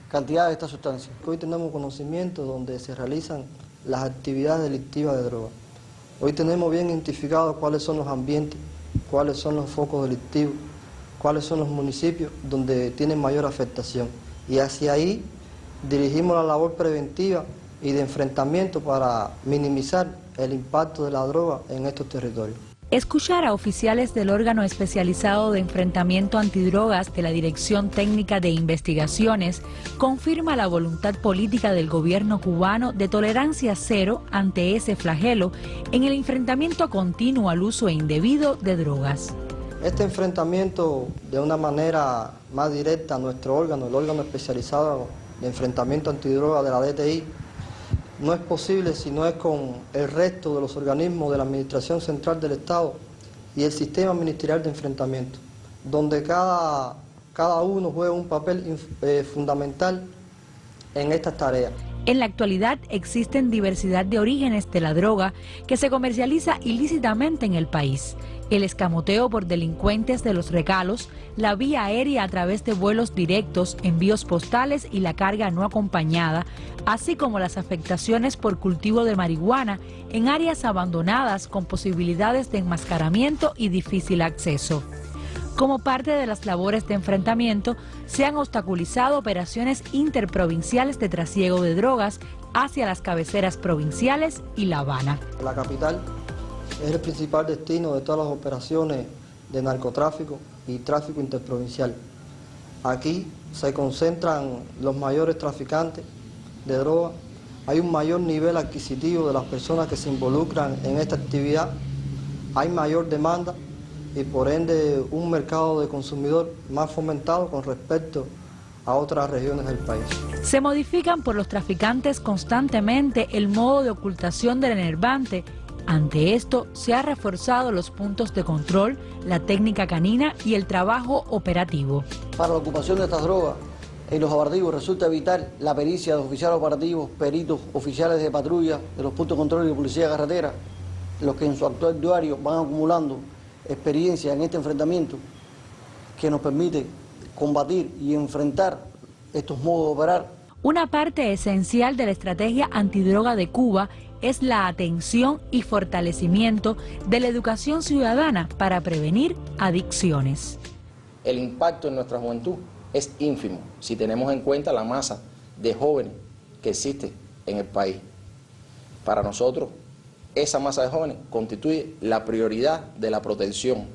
cantidades de esta sustancia. Hoy tenemos conocimiento donde se realizan las actividades delictivas de droga. Hoy tenemos bien identificados cuáles son los ambientes, cuáles son los focos delictivos, cuáles son los municipios donde tienen mayor afectación. Y hacia ahí dirigimos la labor preventiva y de enfrentamiento para minimizar el impacto de la droga en estos territorios. Escuchar a oficiales del órgano especializado de enfrentamiento antidrogas de la Dirección Técnica de Investigaciones confirma la voluntad política del gobierno cubano de tolerancia cero ante ese flagelo en el enfrentamiento continuo al uso indebido de drogas. Este enfrentamiento de una manera más directa a nuestro órgano, el órgano especializado de enfrentamiento antidroga de la DTI, no es posible si no es con el resto de los organismos de la Administración Central del Estado y el sistema ministerial de enfrentamiento, donde cada uno juega un papel fundamental en estas tareas. En la actualidad existen diversidad de orígenes de la droga que se comercializa ilícitamente en el país. El escamoteo por delincuentes de los regalos, la vía aérea a través de vuelos directos, envíos postales y la carga no acompañada, así como las afectaciones por cultivo de marihuana en áreas abandonadas con posibilidades de enmascaramiento y difícil acceso. Como parte de las labores de enfrentamiento, se han obstaculizado operaciones interprovinciales de trasiego de drogas hacia las cabeceras provinciales y La Habana. La capital es el principal destino de todas las operaciones de narcotráfico y tráfico interprovincial. Aquí se concentran los mayores traficantes de droga, hay un mayor nivel adquisitivo de las personas que se involucran en esta actividad, hay mayor demanda y por ende un mercado de consumidor más fomentado con respecto a otras regiones del país. Se modifican por los traficantes constantemente el modo de ocultación del enervante. Ante esto, se han reforzado los puntos de control, la técnica canina y el trabajo operativo. Para la ocupación de estas drogas en los operativos resulta vital la pericia de oficiales operativos, peritos, oficiales de patrulla de los puntos de control y de policía de carretera, los que en su actual diario van acumulando experiencia en este enfrentamiento que nos permite combatir y enfrentar estos modos de operar. Una parte esencial de la estrategia antidroga de Cuba es la atención y fortalecimiento de la educación ciudadana para prevenir adicciones. El impacto en nuestra juventud es ínfimo si tenemos en cuenta la masa de jóvenes que existe en el país. Para nosotros, esa masa de jóvenes constituye la prioridad de la protección.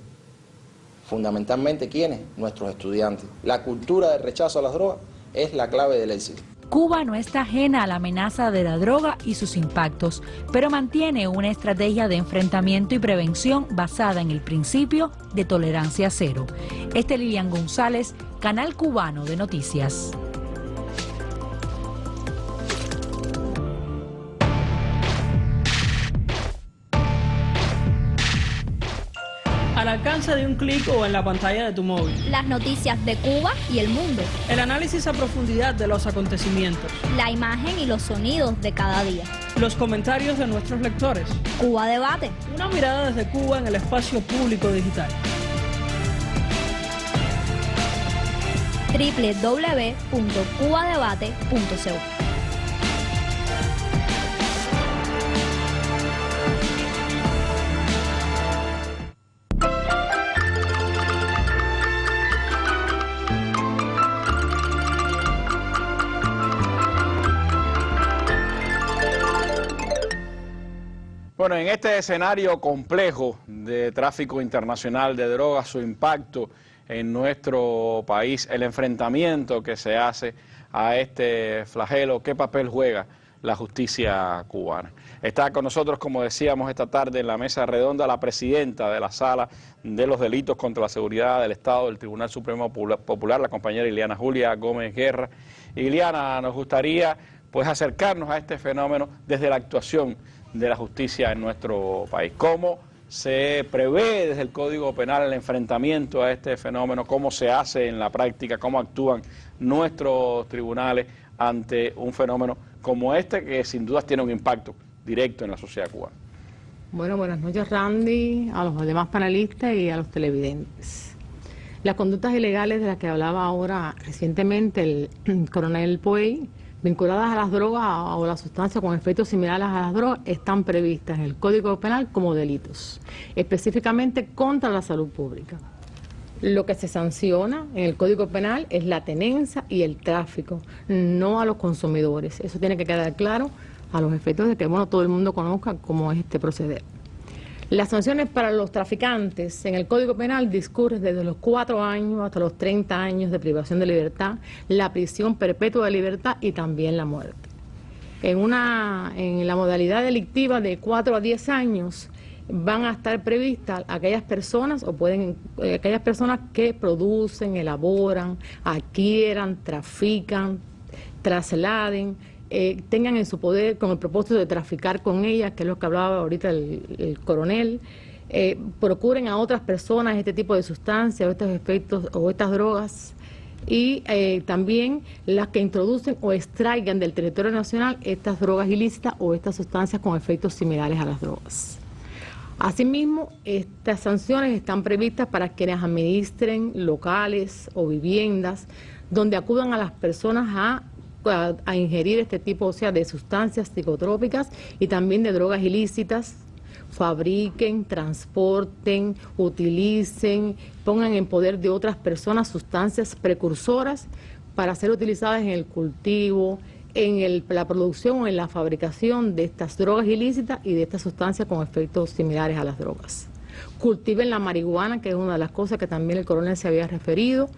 Fundamentalmente, ¿quiénes? Nuestros estudiantes. La cultura del rechazo a las drogas es la clave del éxito. Cuba no está ajena a la amenaza de la droga y sus impactos, pero mantiene una estrategia de enfrentamiento y prevención basada en el principio de tolerancia cero. Lilian González, Canal Cubano de Noticias. Al alcance de un clic o en la pantalla de tu móvil. Las noticias de Cuba y el mundo. El análisis a profundidad de los acontecimientos. La imagen y los sonidos de cada día. Los comentarios de nuestros lectores. Cuba Debate. Una mirada desde Cuba en el espacio público digital. www.cubadebate.co. Bueno, en este escenario complejo de tráfico internacional de drogas, su impacto en nuestro país, el enfrentamiento que se hace a este flagelo, ¿qué papel juega la justicia cubana? Está con nosotros, como decíamos esta tarde, en la mesa redonda la presidenta de la Sala de los Delitos contra la Seguridad del Estado del Tribunal Supremo Popular, la compañera Ileana Julia Gómez Guerra. Ileana, nos gustaría pues acercarnos a este fenómeno desde la actuación de la justicia en nuestro país. ¿Cómo se prevé desde el Código Penal el enfrentamiento a este fenómeno? ¿Cómo se hace en la práctica? ¿Cómo actúan nuestros tribunales ante un fenómeno como este que sin dudas tiene un impacto directo en la sociedad cubana? Bueno, buenas noches, Randy, a los demás panelistas y a los televidentes. Las conductas ilegales de las que hablaba ahora recientemente el coronel Puey, vinculadas a las drogas o las sustancias con efectos similares a las drogas, están previstas en el Código Penal como delitos, específicamente contra la salud pública. Lo que se sanciona en el Código Penal es la tenencia y el tráfico, no a los consumidores. Eso tiene que quedar claro a los efectos de que todo el mundo conozca cómo es este proceder. Las sanciones para los traficantes en el Código Penal discurren desde los 4 años hasta los 30 años de privación de libertad, la prisión perpetua de libertad y también la muerte. En la modalidad delictiva de 4 a 10 años van a estar previstas aquellas personas aquellas personas que producen, elaboran, adquieran, trafican, trasladen, tengan en su poder con el propósito de traficar con ellas, que es lo que hablaba ahorita el coronel, procuren a otras personas este tipo de sustancias o estos efectos o estas drogas, y también las que introducen o extraigan del territorio nacional estas drogas ilícitas o estas sustancias con efectos similares a las drogas. Asimismo, estas sanciones están previstas para quienes administren locales o viviendas donde acudan a las personas a ingerir este tipo, de sustancias psicotrópicas y también de drogas ilícitas, fabriquen, transporten, utilicen, pongan en poder de otras personas sustancias precursoras para ser utilizadas en el cultivo, en la producción o en la fabricación de estas drogas ilícitas y de estas sustancias con efectos similares a las drogas. Cultiven la marihuana, que es una de las cosas que también el coronel se había referido,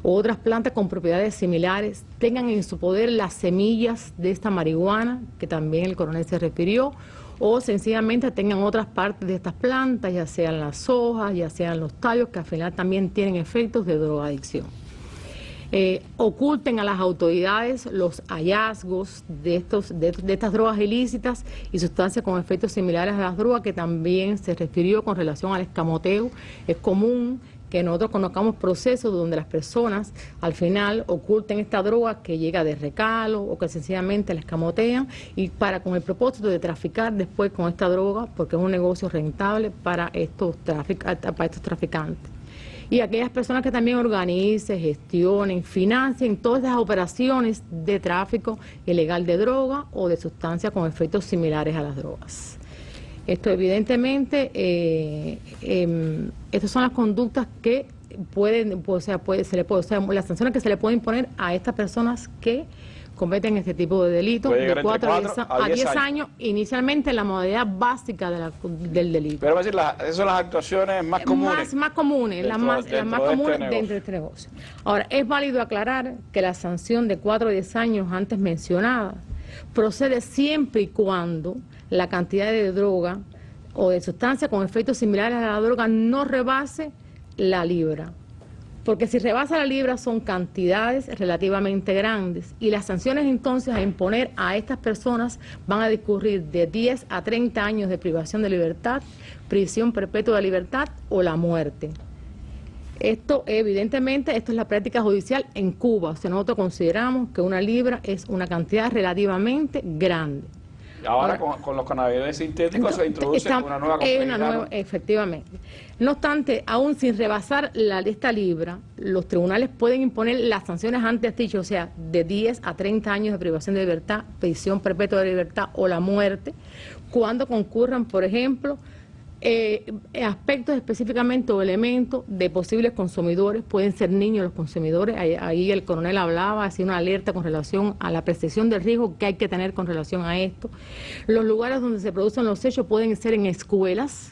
o otras plantas con propiedades similares, tengan en su poder las semillas de esta marihuana, que también el coronel se refirió, o sencillamente tengan otras partes de estas plantas, ya sean las hojas, ya sean los tallos, que al final también tienen efectos de drogadicción. Oculten a las autoridades los hallazgos de estas drogas ilícitas y sustancias con efectos similares a las drogas, que también se refirió con relación al escamoteo. Es común que nosotros conozcamos procesos donde las personas al final oculten esta droga que llega de recalo o que sencillamente la escamotean y con el propósito de traficar después con esta droga, porque es un negocio rentable para estos traficantes. Y aquellas personas que también organicen, gestionen, financien todas esas operaciones de tráfico ilegal de droga o de sustancias con efectos similares a las drogas. Esto evidentemente, estas son las conductas que las sanciones que se le pueden imponer a estas personas que cometen este tipo de delitos de 4 a 10 años, inicialmente en la modalidad básica del delito. Pero esas son las actuaciones más comunes. Más comunes, las más comunes dentro de este negocio. Ahora, es válido aclarar que la sanción de 4 a 10 años antes mencionada procede siempre y cuando la cantidad de droga o de sustancia con efectos similares a la droga no rebase la libra. Porque si rebasa la libra son cantidades relativamente grandes y las sanciones entonces a imponer a estas personas van a discurrir de 10 a 30 años de privación de libertad, prisión perpetua de libertad o la muerte. Esto evidentemente, esto es la práctica judicial en Cuba. O sea, nosotros consideramos que una libra es una cantidad relativamente grande. Ahora con los cannabinoides sintéticos se introduce una nueva complejidad. Efectivamente. No obstante, aún sin rebasar esta libra, los tribunales pueden imponer las sanciones antes dichas, o sea, de 10 a 30 años de privación de libertad, prisión perpetua de libertad o la muerte, cuando concurran, por ejemplo, aspectos específicamente o elementos de posibles consumidores. Pueden ser niños los consumidores. Ahí el coronel hablaba, hacía una alerta con relación a la percepción del riesgo que hay que tener con relación a esto. Los lugares donde se producen los hechos pueden ser en escuelas,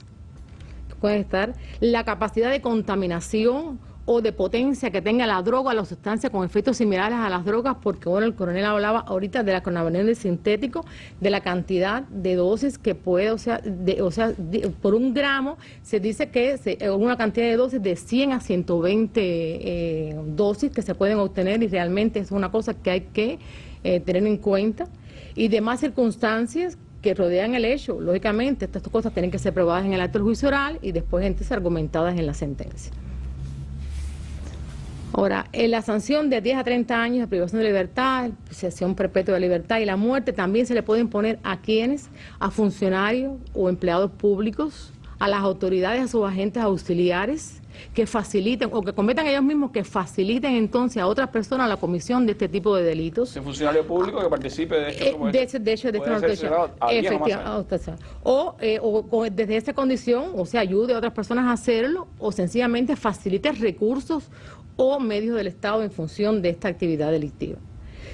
pueden estar la capacidad de contaminación o de potencia que tenga la droga o la sustancia con efectos similares a las drogas, porque bueno, el coronel hablaba ahorita de la cannabinoide sintético, de la cantidad de dosis que puede, por un gramo se dice que una cantidad de dosis de 100 a 120 dosis que se pueden obtener, y realmente es una cosa que hay que tener en cuenta, y demás circunstancias que rodean el hecho. Lógicamente estas cosas tienen que ser probadas en el acto del juicio oral y después entonces argumentadas en la sentencia. Ahora, en la sanción de 10 a 30 años de privación de libertad, prisión perpetua de libertad y la muerte también se le puede imponer a quienes, a funcionarios o empleados públicos, a las autoridades, a sus agentes auxiliares, que faciliten o que cometan ellos mismos, que faciliten entonces a otras personas la comisión de este tipo de delitos. Un funcionario público que participe de hecho como o desde esa condición, o sea, ayude a otras personas a hacerlo, o sencillamente facilite recursos o medios del Estado en función de esta actividad delictiva.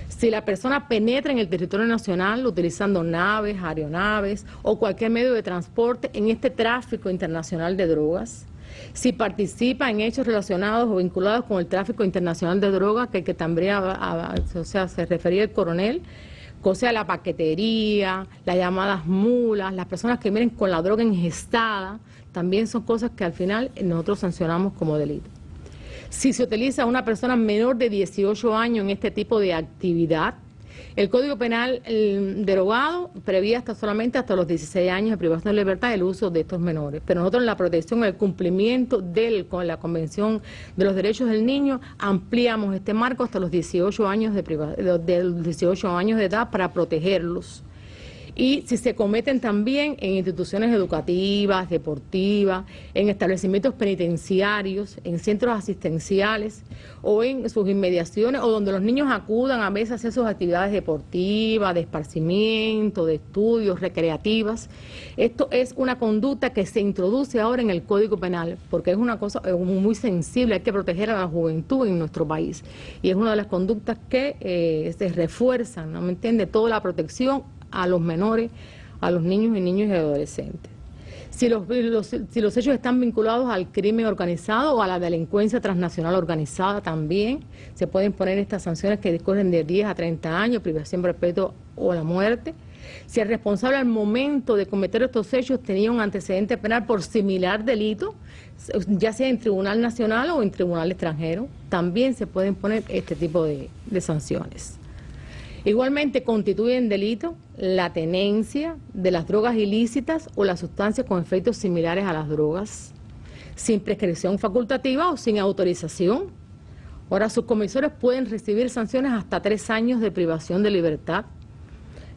Si la persona penetra en el territorio nacional utilizando naves, aeronaves o cualquier medio de transporte en este tráfico internacional de drogas, si participa en hechos relacionados o vinculados con el tráfico internacional de drogas, que también se refería el coronel, o sea, la paquetería, las llamadas mulas, las personas que vienen con la droga ingestada, también son cosas que al final nosotros sancionamos como delito. Si se utiliza a una persona menor de 18 años en este tipo de actividad, el Código Penal derogado prevía solamente hasta los 16 años de privación de libertad el uso de estos menores. Pero nosotros en la protección, el cumplimiento con la Convención de los Derechos del Niño, ampliamos este marco hasta los 18 años de edad para protegerlos. Y si se cometen también en instituciones educativas, deportivas, en establecimientos penitenciarios, en centros asistenciales o en sus inmediaciones, o donde los niños acudan a veces a hacer sus actividades deportivas, de esparcimiento, de estudios, recreativas. Esto es una conducta que se introduce ahora en el Código Penal, porque es una cosa muy sensible, hay que proteger a la juventud en nuestro país. Y es una de las conductas que se refuerzan, ¿no me entiende? Toda la protección a los menores, a los niños y adolescentes. Si los hechos están vinculados al crimen organizado o a la delincuencia transnacional organizada, también se pueden poner estas sanciones que discurren de 10 a 30 años, privación perpetua o la muerte. Si el responsable al momento de cometer estos hechos tenía un antecedente penal por similar delito, ya sea en tribunal nacional o en tribunal extranjero, también se pueden poner este tipo de sanciones. Igualmente constituyen delito la tenencia de las drogas ilícitas o las sustancias con efectos similares a las drogas, sin prescripción facultativa o sin autorización. Ahora, sus comisores pueden recibir sanciones hasta 3 años de privación de libertad,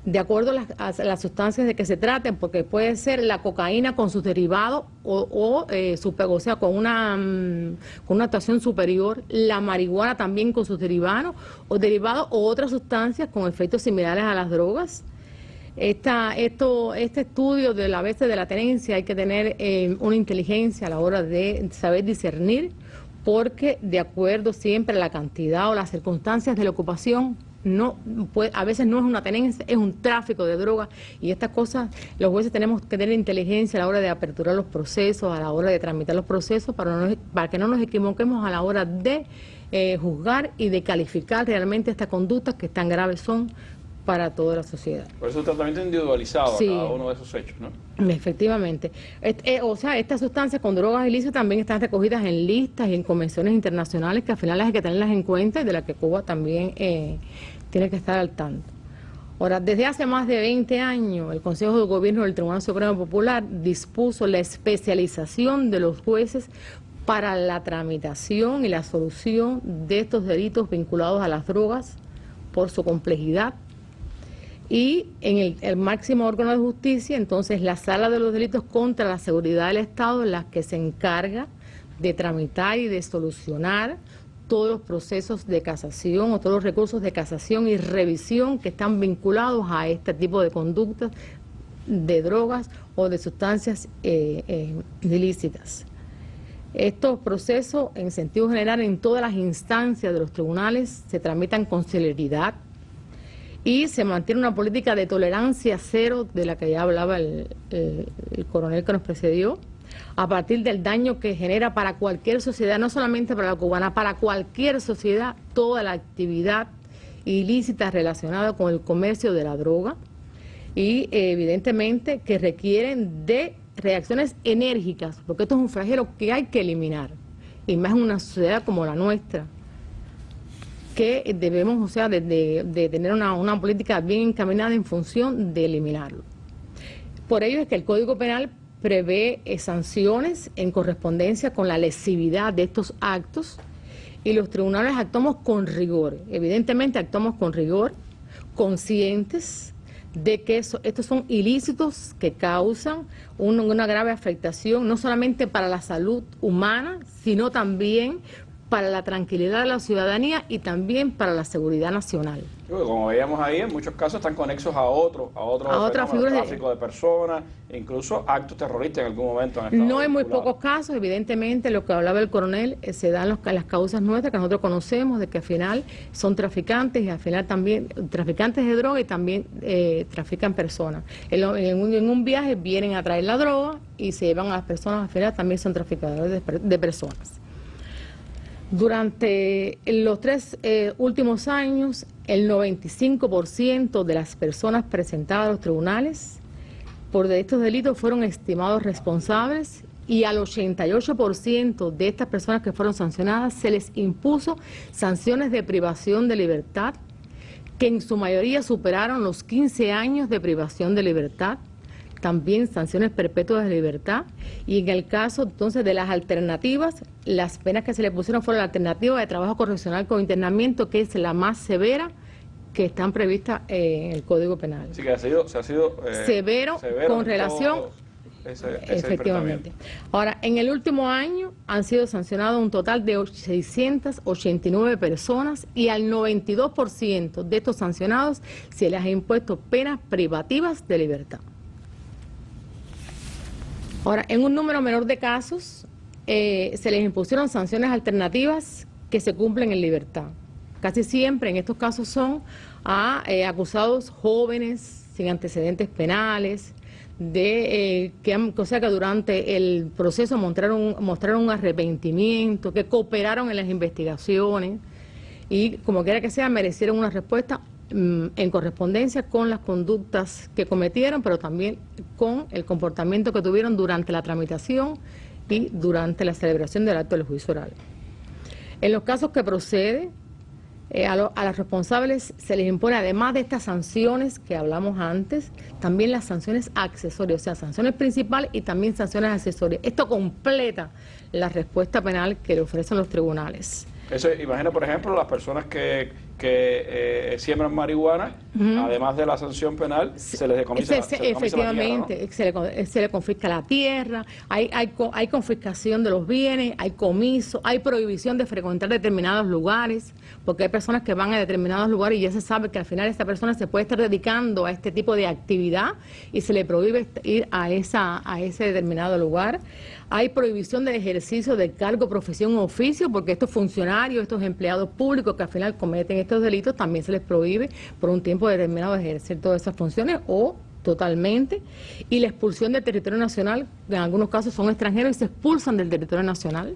de acuerdo a las sustancias de que se traten, porque puede ser la cocaína con sus derivados o sea, con una actuación superior, la marihuana también con sus derivados o otras sustancias con efectos similares a las drogas. Este estudio de la veces de la tenencia hay que tener una inteligencia a la hora de saber discernir, porque de acuerdo siempre a la cantidad o las circunstancias de la ocupación, a veces no es una tenencia, es un tráfico de drogas, y estas cosas los jueces tenemos que tener inteligencia a la hora de aperturar los procesos, a la hora de tramitar los procesos, para que no nos equivoquemos a la hora de juzgar y de calificar realmente estas conductas que tan graves son para toda la sociedad. Por eso un tratamiento individualizado sí, a cada uno de esos hechos, ¿no? Efectivamente. O sea, estas sustancias con drogas ilícitas también están recogidas en listas y en convenciones internacionales que al final hay que tenerlas en cuenta y de las que Cuba también tiene que estar al tanto. Ahora, desde hace más de 20 años, el Consejo de Gobierno del Tribunal Supremo Popular dispuso la especialización de los jueces para la tramitación y la solución de estos delitos vinculados a las drogas por su complejidad. Y en el máximo órgano de justicia, entonces, la Sala de los Delitos contra la Seguridad del Estado, en la que se encarga de tramitar y de solucionar todos los procesos de casación o todos los recursos de casación y revisión que están vinculados a este tipo de conductas de drogas o de sustancias ilícitas. Estos procesos, en sentido general, en todas las instancias de los tribunales, se tramitan con celeridad, y se mantiene una política de tolerancia cero, de la que ya hablaba el coronel que nos precedió, a partir del daño que genera para cualquier sociedad, no solamente para la cubana, para cualquier sociedad, toda la actividad ilícita relacionada con el comercio de la droga, y evidentemente que requieren de reacciones enérgicas, porque esto es un flagelo que hay que eliminar, y más en una sociedad como la nuestra, que debemos, o sea, de tener una política bien encaminada en función de eliminarlo. Por ello es que el Código Penal prevé sanciones en correspondencia con la lesividad de estos actos, y los tribunales actuamos con rigor. Evidentemente actuamos con rigor, conscientes de que estos son ilícitos que causan una grave afectación, no solamente para la salud humana, sino también para la tranquilidad de la ciudadanía y también para la seguridad nacional. Como veíamos ahí, en muchos casos están conexos a otras figuras de tráfico de personas, e incluso actos terroristas en algún momento. No en muy pocos casos, evidentemente, lo que hablaba el coronel, se dan las causas nuestras que nosotros conocemos, de que al final son traficantes y al final también traficantes de droga y también trafican personas. En un viaje vienen a traer la droga y se llevan a las personas, al final también son traficadores de personas. Durante los 3 últimos años, el 95% de las personas presentadas a los tribunales por estos delitos fueron estimados responsables y al 88% de estas personas que fueron sancionadas se les impuso sanciones de privación de libertad, que en su mayoría superaron los 15 años de privación de libertad, también sanciones perpetuas de libertad, y en el caso entonces de las alternativas, las penas que se le pusieron fueron la alternativa de trabajo correccional con internamiento, que es la más severa que están previstas en el Código Penal. Así que se ha sido severo con relación... Efectivamente. Ahora, en el último año han sido sancionados un total de 689 personas y al 92% de estos sancionados se les ha impuesto penas privativas de libertad. Ahora, en un número menor de casos, se les impusieron sanciones alternativas que se cumplen en libertad. Casi siempre en estos casos son a acusados jóvenes, sin antecedentes penales, que durante el proceso mostraron un arrepentimiento, que cooperaron en las investigaciones y, como quiera que sea, merecieron una respuesta en correspondencia con las conductas que cometieron, pero también con el comportamiento que tuvieron durante la tramitación y durante la celebración del acto del juicio oral. En los casos que procede, a los responsables se les impone, además de estas sanciones que hablamos antes, también las sanciones accesorias, o sea, sanciones principales y también sanciones accesorias. Esto completa la respuesta penal que le ofrecen los tribunales. Eso, imagina, por ejemplo, las personas que siembran marihuana, además de la sanción penal, se les decomisa efectivamente, la tierra, ¿no? Se le confisca la tierra, hay confiscación de los bienes, hay comiso, hay prohibición de frecuentar determinados lugares, porque hay personas que van a determinados lugares y ya se sabe que al final esta persona se puede estar dedicando a este tipo de actividad y se le prohíbe ir a ese determinado lugar. Hay prohibición del ejercicio de cargo, profesión o oficio, porque estos funcionarios, estos empleados públicos que al final cometen estos delitos, también se les prohíbe por un tiempo determinado ejercer todas esas funciones o totalmente. Y la expulsión del territorio nacional, en algunos casos son extranjeros y se expulsan del territorio nacional.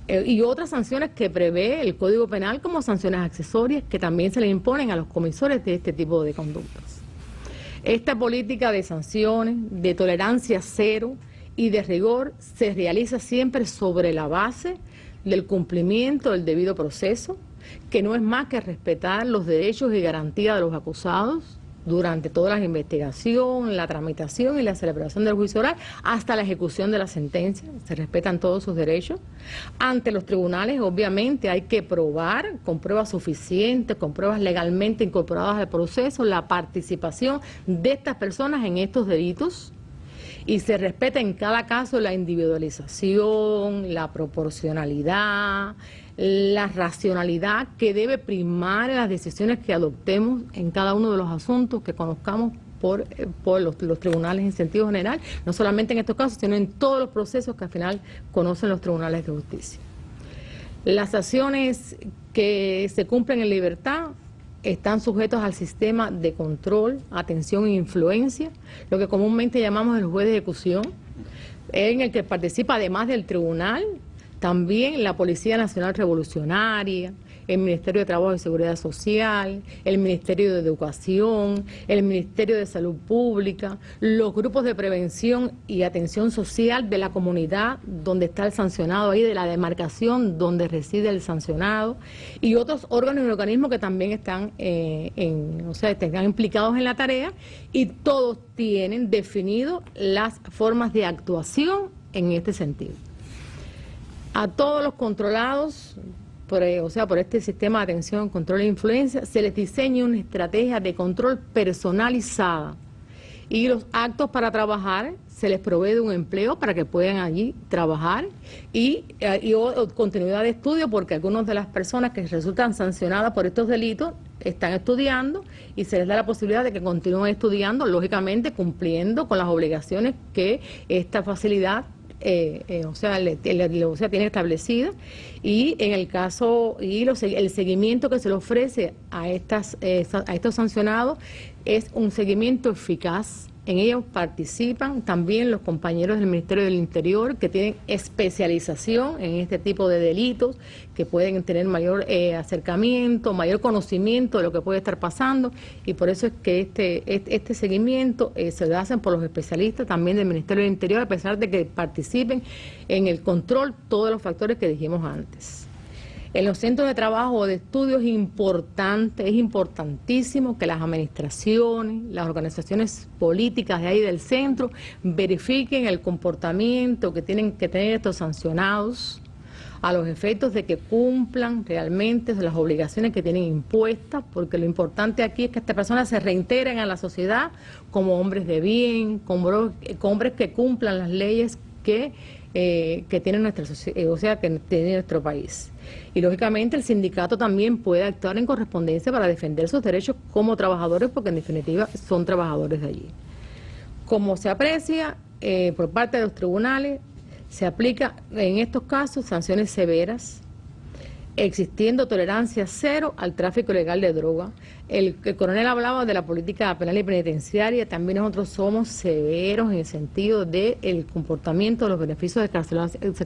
Y otras sanciones que prevé el Código Penal como sanciones accesorias que también se les imponen a los comisores de este tipo de conductas. Esta política de sanciones, de tolerancia cero y de rigor se realiza siempre sobre la base del cumplimiento del debido proceso, que no es más que respetar los derechos y garantías de los acusados durante toda la investigación, la tramitación y la celebración del juicio oral, hasta la ejecución de la sentencia. Se respetan todos sus derechos. Ante los tribunales, obviamente, hay que probar con pruebas suficientes, con pruebas legalmente incorporadas al proceso, la participación de estas personas en estos delitos, y se respeta en cada caso la individualización, la proporcionalidad, la racionalidad que debe primar en las decisiones que adoptemos en cada uno de los asuntos que conozcamos por los tribunales en sentido general, no solamente en estos casos, sino en todos los procesos que al final conocen los tribunales de justicia. Las acciones que se cumplen en libertad están sujetos al sistema de control, atención e influencia, lo que comúnmente llamamos el juez de ejecución, en el que participa, además del tribunal, también la Policía Nacional Revolucionaria, el Ministerio de Trabajo y Seguridad Social, el Ministerio de Educación, el Ministerio de Salud Pública, los grupos de prevención y atención social de la comunidad donde está el sancionado, ahí de la demarcación donde reside el sancionado, y otros órganos y organismos que también están, están implicados en la tarea, y todos tienen definido las formas de actuación en este sentido. A todos los controlados por este sistema de atención, control e influencia, se les diseña una estrategia de control personalizada y los actos para trabajar, se les provee de un empleo para que puedan allí trabajar y continuidad de estudio, porque algunas de las personas que resultan sancionadas por estos delitos están estudiando y se les da la posibilidad de que continúen estudiando, lógicamente cumpliendo con las obligaciones que esta facilidad tiene establecida, y en el caso el seguimiento que se le ofrece a estos sancionados es un seguimiento eficaz. En ellos participan también los compañeros del Ministerio del Interior, que tienen especialización en este tipo de delitos, que pueden tener mayor acercamiento, mayor conocimiento de lo que puede estar pasando, y por eso es que este seguimiento se hacen por los especialistas también del Ministerio del Interior, a pesar de que participen en el control todos los factores que dijimos antes. En los centros de trabajo o de estudio es importantísimo que las administraciones, las organizaciones políticas de ahí del centro verifiquen el comportamiento que tienen que tener estos sancionados, a los efectos de que cumplan realmente las obligaciones que tienen impuestas, porque lo importante aquí es que estas personas se reintegren a la sociedad como hombres de bien, como hombres que cumplan las leyes que tiene nuestra sociedad, que tiene nuestro país. Y lógicamente el sindicato también puede actuar en correspondencia para defender sus derechos como trabajadores, porque en definitiva son trabajadores de allí. Como se aprecia por parte de los tribunales, se aplica en estos casos sanciones severas, existiendo tolerancia cero al tráfico ilegal de droga. El coronel hablaba de la política penal y penitenciaria, también nosotros somos severos en el sentido del comportamiento de los beneficios de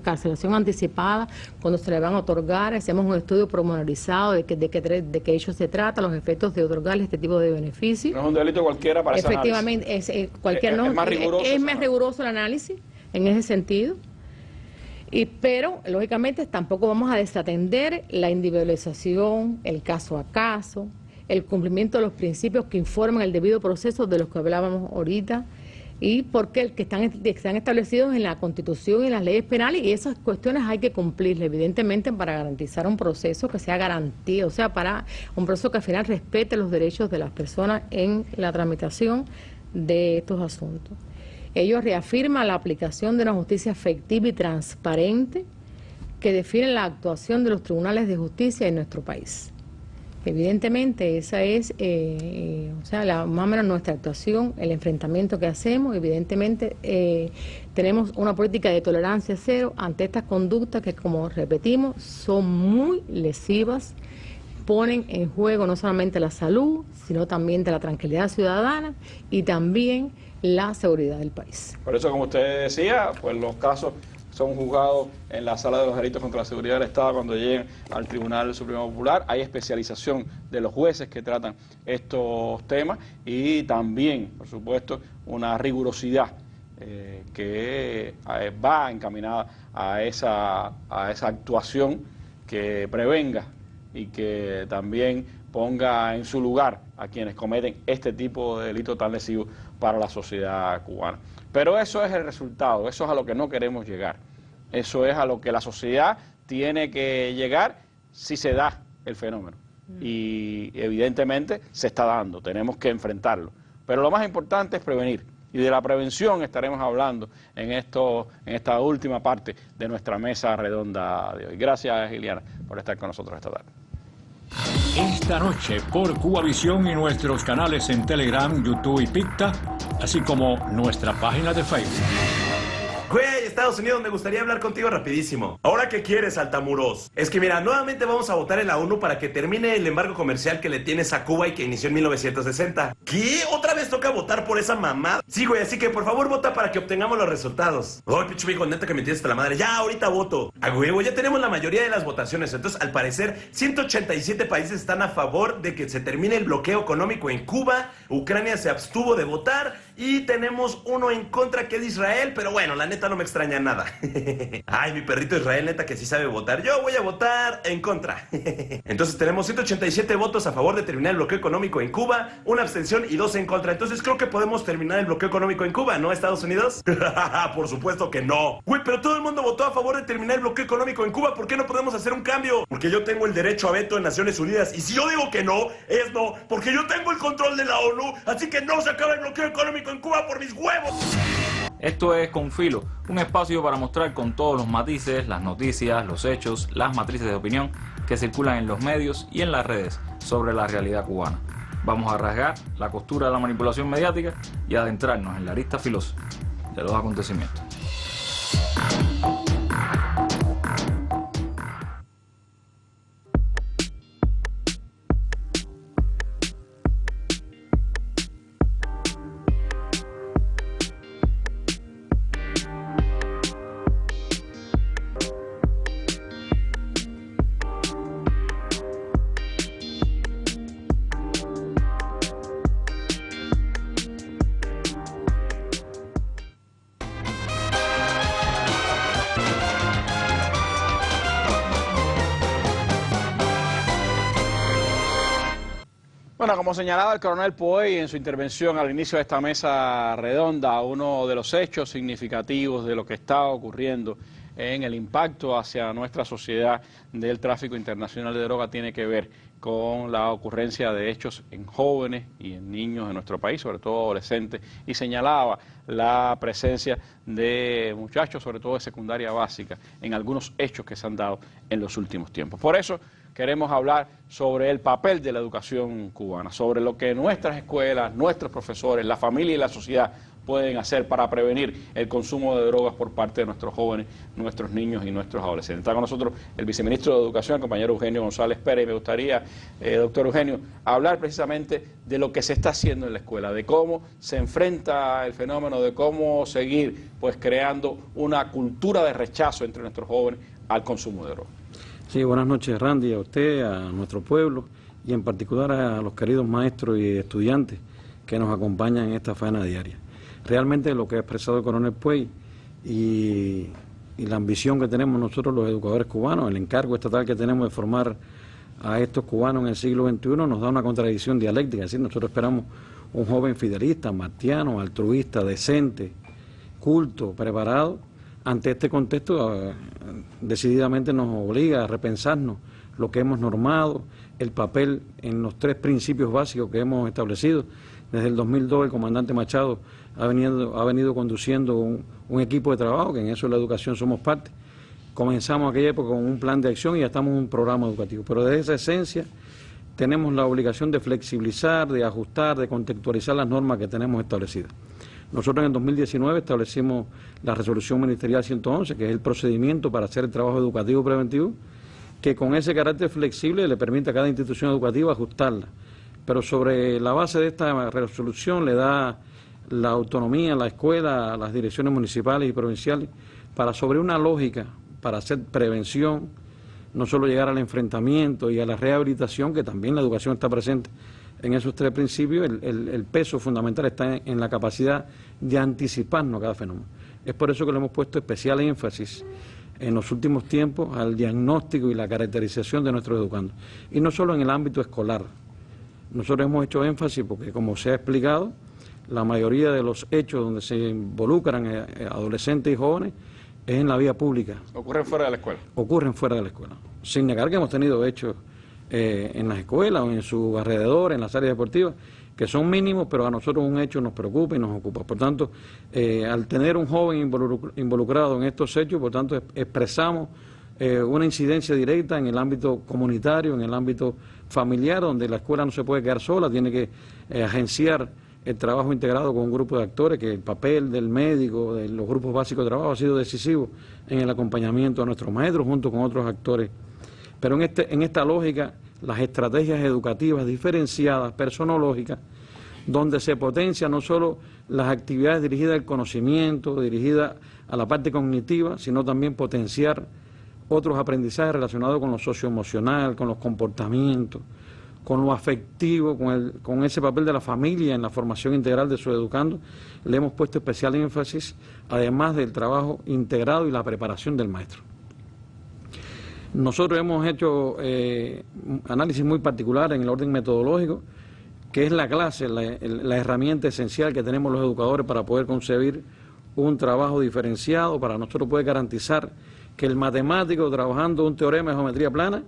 carcelación anticipada, cuando se le van a otorgar, hacemos un estudio pormenorizado de qué hecho se trata, los efectos de otorgarle este tipo de beneficios. No es un delito cualquiera para ese análisis. Efectivamente, es más riguroso el análisis en ese sentido. Pero, lógicamente, tampoco vamos a desatender la individualización, el caso a caso, el cumplimiento de los principios que informan el debido proceso de los que hablábamos ahorita, y porque están establecidos en la Constitución y en las leyes penales, y esas cuestiones hay que cumplirlas, evidentemente, para garantizar un proceso que sea garantía, o sea, para un proceso que al final respete los derechos de las personas en la tramitación de estos asuntos. Ellos reafirman la aplicación de una justicia efectiva y transparente que define la actuación de los tribunales de justicia en nuestro país. Evidentemente, esa es más o menos nuestra actuación, el enfrentamiento que hacemos. Evidentemente, tenemos una política de tolerancia cero ante estas conductas que, como repetimos, son muy lesivas, ponen en juego no solamente la salud, sino también de la tranquilidad ciudadana y también la seguridad del país. Por eso, como usted decía, pues los casos son juzgados en la Sala de los Delitos contra la Seguridad del Estado cuando lleguen al Tribunal Supremo Popular. Hay especialización de los jueces que tratan estos temas y también, por supuesto, una rigurosidad que va encaminada a esa actuación que prevenga y que también ponga en su lugar a quienes cometen este tipo de delito tan lesivo para la sociedad cubana. Pero eso es el resultado, eso es a lo que no queremos llegar. Eso es a lo que la sociedad tiene que llegar si se da el fenómeno. Y evidentemente se está dando, tenemos que enfrentarlo. Pero lo más importante es prevenir. Y de la prevención estaremos hablando en esta última parte de nuestra mesa redonda de hoy. Gracias, Giliana, por estar con nosotros esta tarde. Esta noche por Cubavisión y nuestros canales en Telegram, YouTube y Picta, así como nuestra página de Facebook. Güey, Estados Unidos, me gustaría hablar contigo rapidísimo. ¿Ahora qué quieres, Altamuros? Es que mira, nuevamente vamos a votar en la ONU para que termine el embargo comercial que le tienes a Cuba y que inició en 1960. ¿Qué? ¿Otra vez toca votar por esa mamada? Sí, güey, así que por favor vota para que obtengamos los resultados. Ay, pinche viejo, neta que me tienes hasta la madre. Ya, ahorita voto. A huevo, ya tenemos la mayoría de las votaciones. Entonces, al parecer, 187 países están a favor de que se termine el bloqueo económico en Cuba. Ucrania se abstuvo de votar y tenemos uno en contra, que es Israel. Pero bueno, la neta no me extraña nada. Ay, mi perrito Israel, neta que sí sabe votar. Yo voy a votar en contra. Entonces tenemos 187 votos a favor de terminar el bloqueo económico en Cuba, una abstención y 2 en contra. Entonces creo que podemos terminar el bloqueo económico en Cuba, ¿no, Estados Unidos? Por supuesto que no. Güey, pero todo el mundo votó a favor de terminar el bloqueo económico en Cuba. ¿Por qué no podemos hacer un cambio? Porque yo tengo el derecho a veto en Naciones Unidas. Y si yo digo que no, es no. Porque yo tengo el control de la ONU. Así que no se acaba el bloqueo económico médico en Cuba por mis huevos. Esto es Con Filo, un espacio para mostrar con todos los matices, las noticias, los hechos, las matrices de opinión que circulan en los medios y en las redes sobre la realidad cubana. Vamos a rasgar la costura de la manipulación mediática y adentrarnos en la arista filosa de los acontecimientos. Bueno, como señalaba el coronel Poey en su intervención al inicio de esta mesa redonda, uno de los hechos significativos de lo que está ocurriendo en el impacto hacia nuestra sociedad del tráfico internacional de droga tiene que ver con la ocurrencia de hechos en jóvenes y en niños de nuestro país, sobre todo adolescentes, y señalaba la presencia de muchachos, sobre todo de secundaria básica, en algunos hechos que se han dado en los últimos tiempos. Por eso queremos hablar sobre el papel de la educación cubana, sobre lo que nuestras escuelas, nuestros profesores, la familia y la sociedad pueden hacer para prevenir el consumo de drogas por parte de nuestros jóvenes, nuestros niños y nuestros adolescentes. Está con nosotros el viceministro de Educación, el compañero Eugenio González Pérez, y me gustaría, doctor Eugenio, hablar precisamente de lo que se está haciendo en la escuela, de cómo se enfrenta el fenómeno, de cómo seguir pues creando una cultura de rechazo entre nuestros jóvenes al consumo de drogas. Sí, buenas noches, Randy, a usted, a nuestro pueblo y en particular a los queridos maestros y estudiantes que nos acompañan en esta faena diaria. Realmente lo que ha expresado el coronel Puey y la ambición que tenemos nosotros los educadores cubanos, el encargo estatal que tenemos de formar a estos cubanos en el siglo XXI nos da una contradicción dialéctica. Es decir, nosotros esperamos un joven fidelista, martiano, altruista, decente, culto, preparado. Ante este contexto, decididamente nos obliga a repensarnos lo que hemos normado, el papel en los tres principios básicos que hemos establecido. Desde el 2002 el comandante Machado ha venido conduciendo un equipo de trabajo, que en eso de la educación somos parte. Comenzamos aquella época con un plan de acción y ya estamos en un programa educativo. Pero desde esa esencia tenemos la obligación de flexibilizar, de ajustar, de contextualizar las normas que tenemos establecidas. Nosotros en el 2019 establecimos la resolución ministerial 111, que es el procedimiento para hacer el trabajo educativo preventivo, que con ese carácter flexible le permite a cada institución educativa ajustarla. Pero sobre la base de esta resolución le da la autonomía a la escuela, a las direcciones municipales y provinciales, para sobre una lógica, para hacer prevención, no solo llegar al enfrentamiento y a la rehabilitación, que también la educación está presente en esos tres principios. El peso fundamental está en la capacidad de anticiparnos a cada fenómeno. Es por eso que le hemos puesto especial énfasis en los últimos tiempos al diagnóstico y la caracterización de nuestros educandos. Y no solo en el ámbito escolar. Nosotros hemos hecho énfasis porque, como se ha explicado, la mayoría de los hechos donde se involucran adolescentes y jóvenes es en la vía pública. ¿Ocurren fuera de la escuela? Ocurren fuera de la escuela. Sin negar que hemos tenido hechos en las escuelas o en su alrededor, en las áreas deportivas, que son mínimos, pero a nosotros un hecho nos preocupa y nos ocupa. Por tanto, al tener un joven involucrado en estos hechos, por tanto, expresamos una incidencia directa en el ámbito comunitario, en el ámbito familiar, donde la escuela no se puede quedar sola, tiene que agenciar el trabajo integrado con un grupo de actores, que el papel del médico, de los grupos básicos de trabajo ha sido decisivo en el acompañamiento a nuestros maestros junto con otros actores. Pero en esta lógica, las estrategias educativas diferenciadas, personológicas, donde se potencia no solo las actividades dirigidas al conocimiento, dirigidas a la parte cognitiva, sino también potenciar otros aprendizajes relacionados con lo socioemocional, con los comportamientos, con lo afectivo, con ese papel de la familia en la formación integral de sus educandos. Le hemos puesto especial énfasis, además del trabajo integrado y la preparación del maestro. Nosotros hemos hecho análisis muy particular en el orden metodológico, que es la clase, la herramienta esencial que tenemos los educadores para poder concebir un trabajo diferenciado, para nosotros poder garantizar que el matemático trabajando un teorema de geometría plana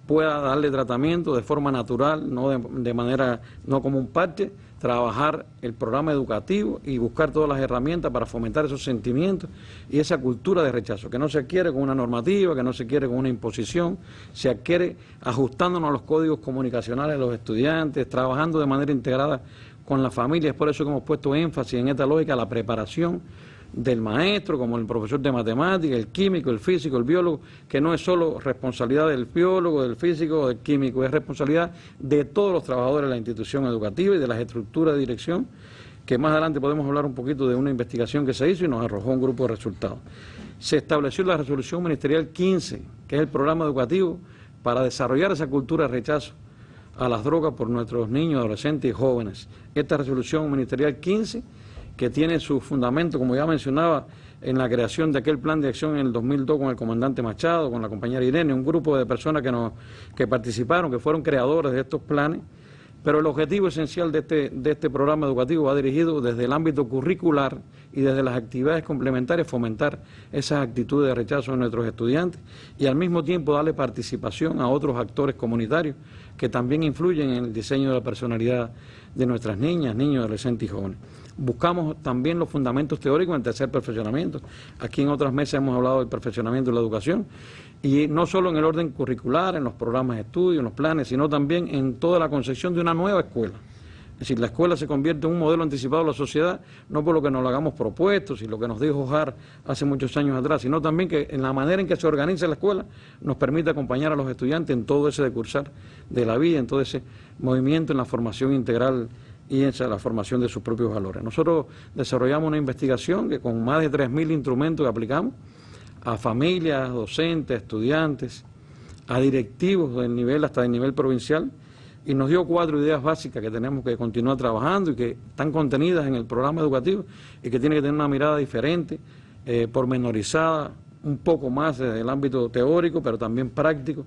pueda darle tratamiento de forma natural, no de manera, no como un parche, trabajar el programa educativo y buscar todas las herramientas para fomentar esos sentimientos y esa cultura de rechazo, que no se adquiere con una normativa, que no se adquiere con una imposición, se adquiere ajustándonos a los códigos comunicacionales de los estudiantes, trabajando de manera integrada con la familia. Es por eso que hemos puesto énfasis en esta lógica, la preparación del maestro, como el profesor de matemáticas, el químico, el físico, el biólogo, que no es solo responsabilidad del biólogo, del físico, del químico, es responsabilidad de todos los trabajadores de la institución educativa y de las estructuras de dirección, que más adelante podemos hablar un poquito de una investigación que se hizo y nos arrojó un grupo de resultados. Se estableció la resolución ministerial 15, que es el programa educativo para desarrollar esa cultura de rechazo a las drogas por nuestros niños, adolescentes y jóvenes. Esta resolución ministerial 15, que tiene su fundamento, como ya mencionaba, en la creación de aquel plan de acción en el 2002 con el comandante Machado, con la compañera Irene, un grupo de personas que participaron, que fueron creadores de estos planes, pero el objetivo esencial de este programa educativo va dirigido desde el ámbito curricular y desde las actividades complementarias, fomentar esas actitudes de rechazo de nuestros estudiantes y al mismo tiempo darle participación a otros actores comunitarios que también influyen en el diseño de la personalidad de nuestras niñas, niños, adolescentes y jóvenes. Buscamos también los fundamentos teóricos en el tercer perfeccionamiento. Aquí en otras mesas hemos hablado del perfeccionamiento de la educación, y no solo en el orden curricular, en los programas de estudio, en los planes, sino también en toda la concepción de una nueva escuela. Es decir, la escuela se convierte en un modelo anticipado de la sociedad, no por lo que nos lo hagamos propuestos y lo que nos dijo Jar hace muchos años atrás, sino también que en la manera en que se organiza la escuela nos permite acompañar a los estudiantes en todo ese decursar de la vida, en todo ese movimiento en la formación integral y en la formación de sus propios valores. Nosotros desarrollamos una investigación que con más de 3.000 instrumentos que aplicamos a familias, docentes, estudiantes, a directivos del nivel hasta el nivel provincial, y nos dio 4 ideas básicas que tenemos que continuar trabajando y que están contenidas en el programa educativo y que tiene que tener una mirada diferente, pormenorizada, un poco más desde el ámbito teórico, pero también práctico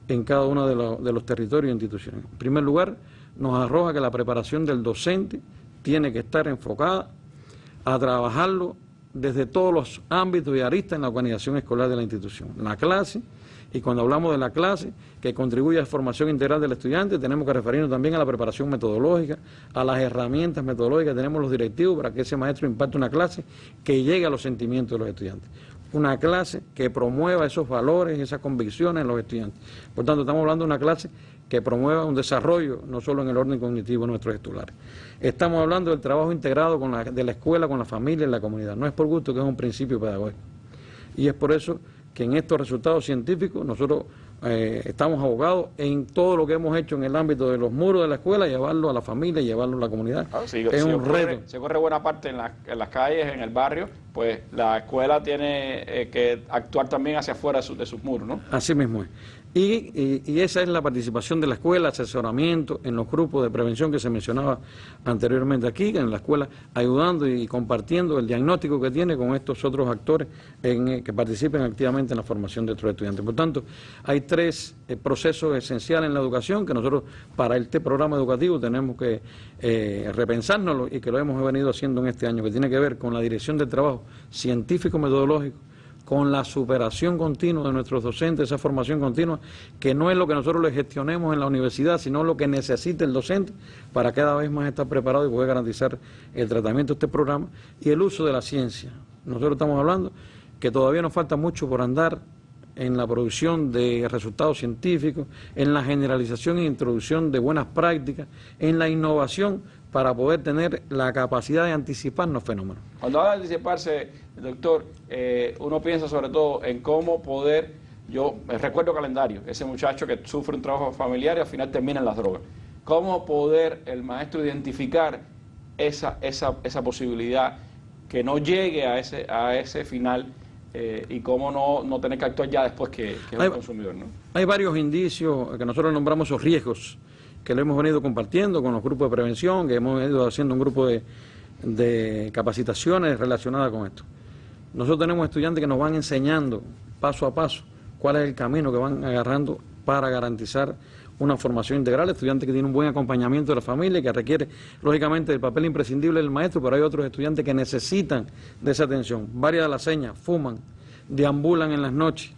en cada uno de los territorios e instituciones. En primer lugar, nos arroja que la preparación del docente tiene que estar enfocada a trabajarlo desde todos los ámbitos y aristas en la organización escolar de la institución. La clase, y cuando hablamos de la clase, que contribuye a la formación integral del estudiante, tenemos que referirnos también a la preparación metodológica, a las herramientas metodológicas, tenemos los directivos para que ese maestro imparte una clase que llegue a los sentimientos de los estudiantes. Una clase que promueva esos valores y esas convicciones en los estudiantes. Por tanto, estamos hablando de una clase que promueva un desarrollo, no solo en el orden cognitivo de nuestros escolares. Estamos hablando del trabajo integrado de la escuela con la familia y la comunidad. No es por gusto, que es un principio pedagógico. Y es por eso que en estos resultados científicos nosotros estamos abocados en todo lo que hemos hecho en el ámbito de los muros de la escuela, llevarlo a la familia, llevarlo a la comunidad. Es un reto. Se corre buena parte en las calles, en el barrio, pues la escuela tiene que actuar también hacia afuera de sus muros, ¿no? Así mismo es. Y esa es la participación de la escuela, asesoramiento en los grupos de prevención que se mencionaba anteriormente aquí, en la escuela, ayudando y compartiendo el diagnóstico que tiene con estos otros actores que participen activamente en la formación de nuestros estudiantes. Por tanto, hay 3 procesos esenciales en la educación que nosotros para este programa educativo tenemos que repensárnoslo, y que lo hemos venido haciendo en este año, que tiene que ver con la dirección del trabajo científico-metodológico, con la superación continua de nuestros docentes, esa formación continua, que no es lo que nosotros le gestionemos en la universidad, sino lo que necesita el docente para cada vez más estar preparado y poder garantizar el tratamiento de este programa, y el uso de la ciencia. Nosotros estamos hablando que todavía nos falta mucho por andar en la producción de resultados científicos, en la generalización e introducción de buenas prácticas, en la innovación para poder tener la capacidad de anticiparnos fenómenos. Cuando habla de anticiparse, doctor, uno piensa sobre todo en cómo poder, yo recuerdo calendario, ese muchacho que sufre un trabajo familiar y al final termina en las drogas. ¿Cómo poder el maestro identificar esa posibilidad que no llegue a ese final y cómo no tener que actuar ya después que es un consumidor, ¿no? Hay varios indicios que nosotros nombramos esos riesgos, que lo hemos venido compartiendo con los grupos de prevención, que hemos ido haciendo un grupo de capacitaciones relacionadas con esto. Nosotros tenemos estudiantes que nos van enseñando paso a paso cuál es el camino que van agarrando para garantizar una formación integral, estudiantes que tienen un buen acompañamiento de la familia, que requiere lógicamente el papel imprescindible del maestro, pero hay otros estudiantes que necesitan de esa atención. Varias de las señas: fuman, deambulan en las noches,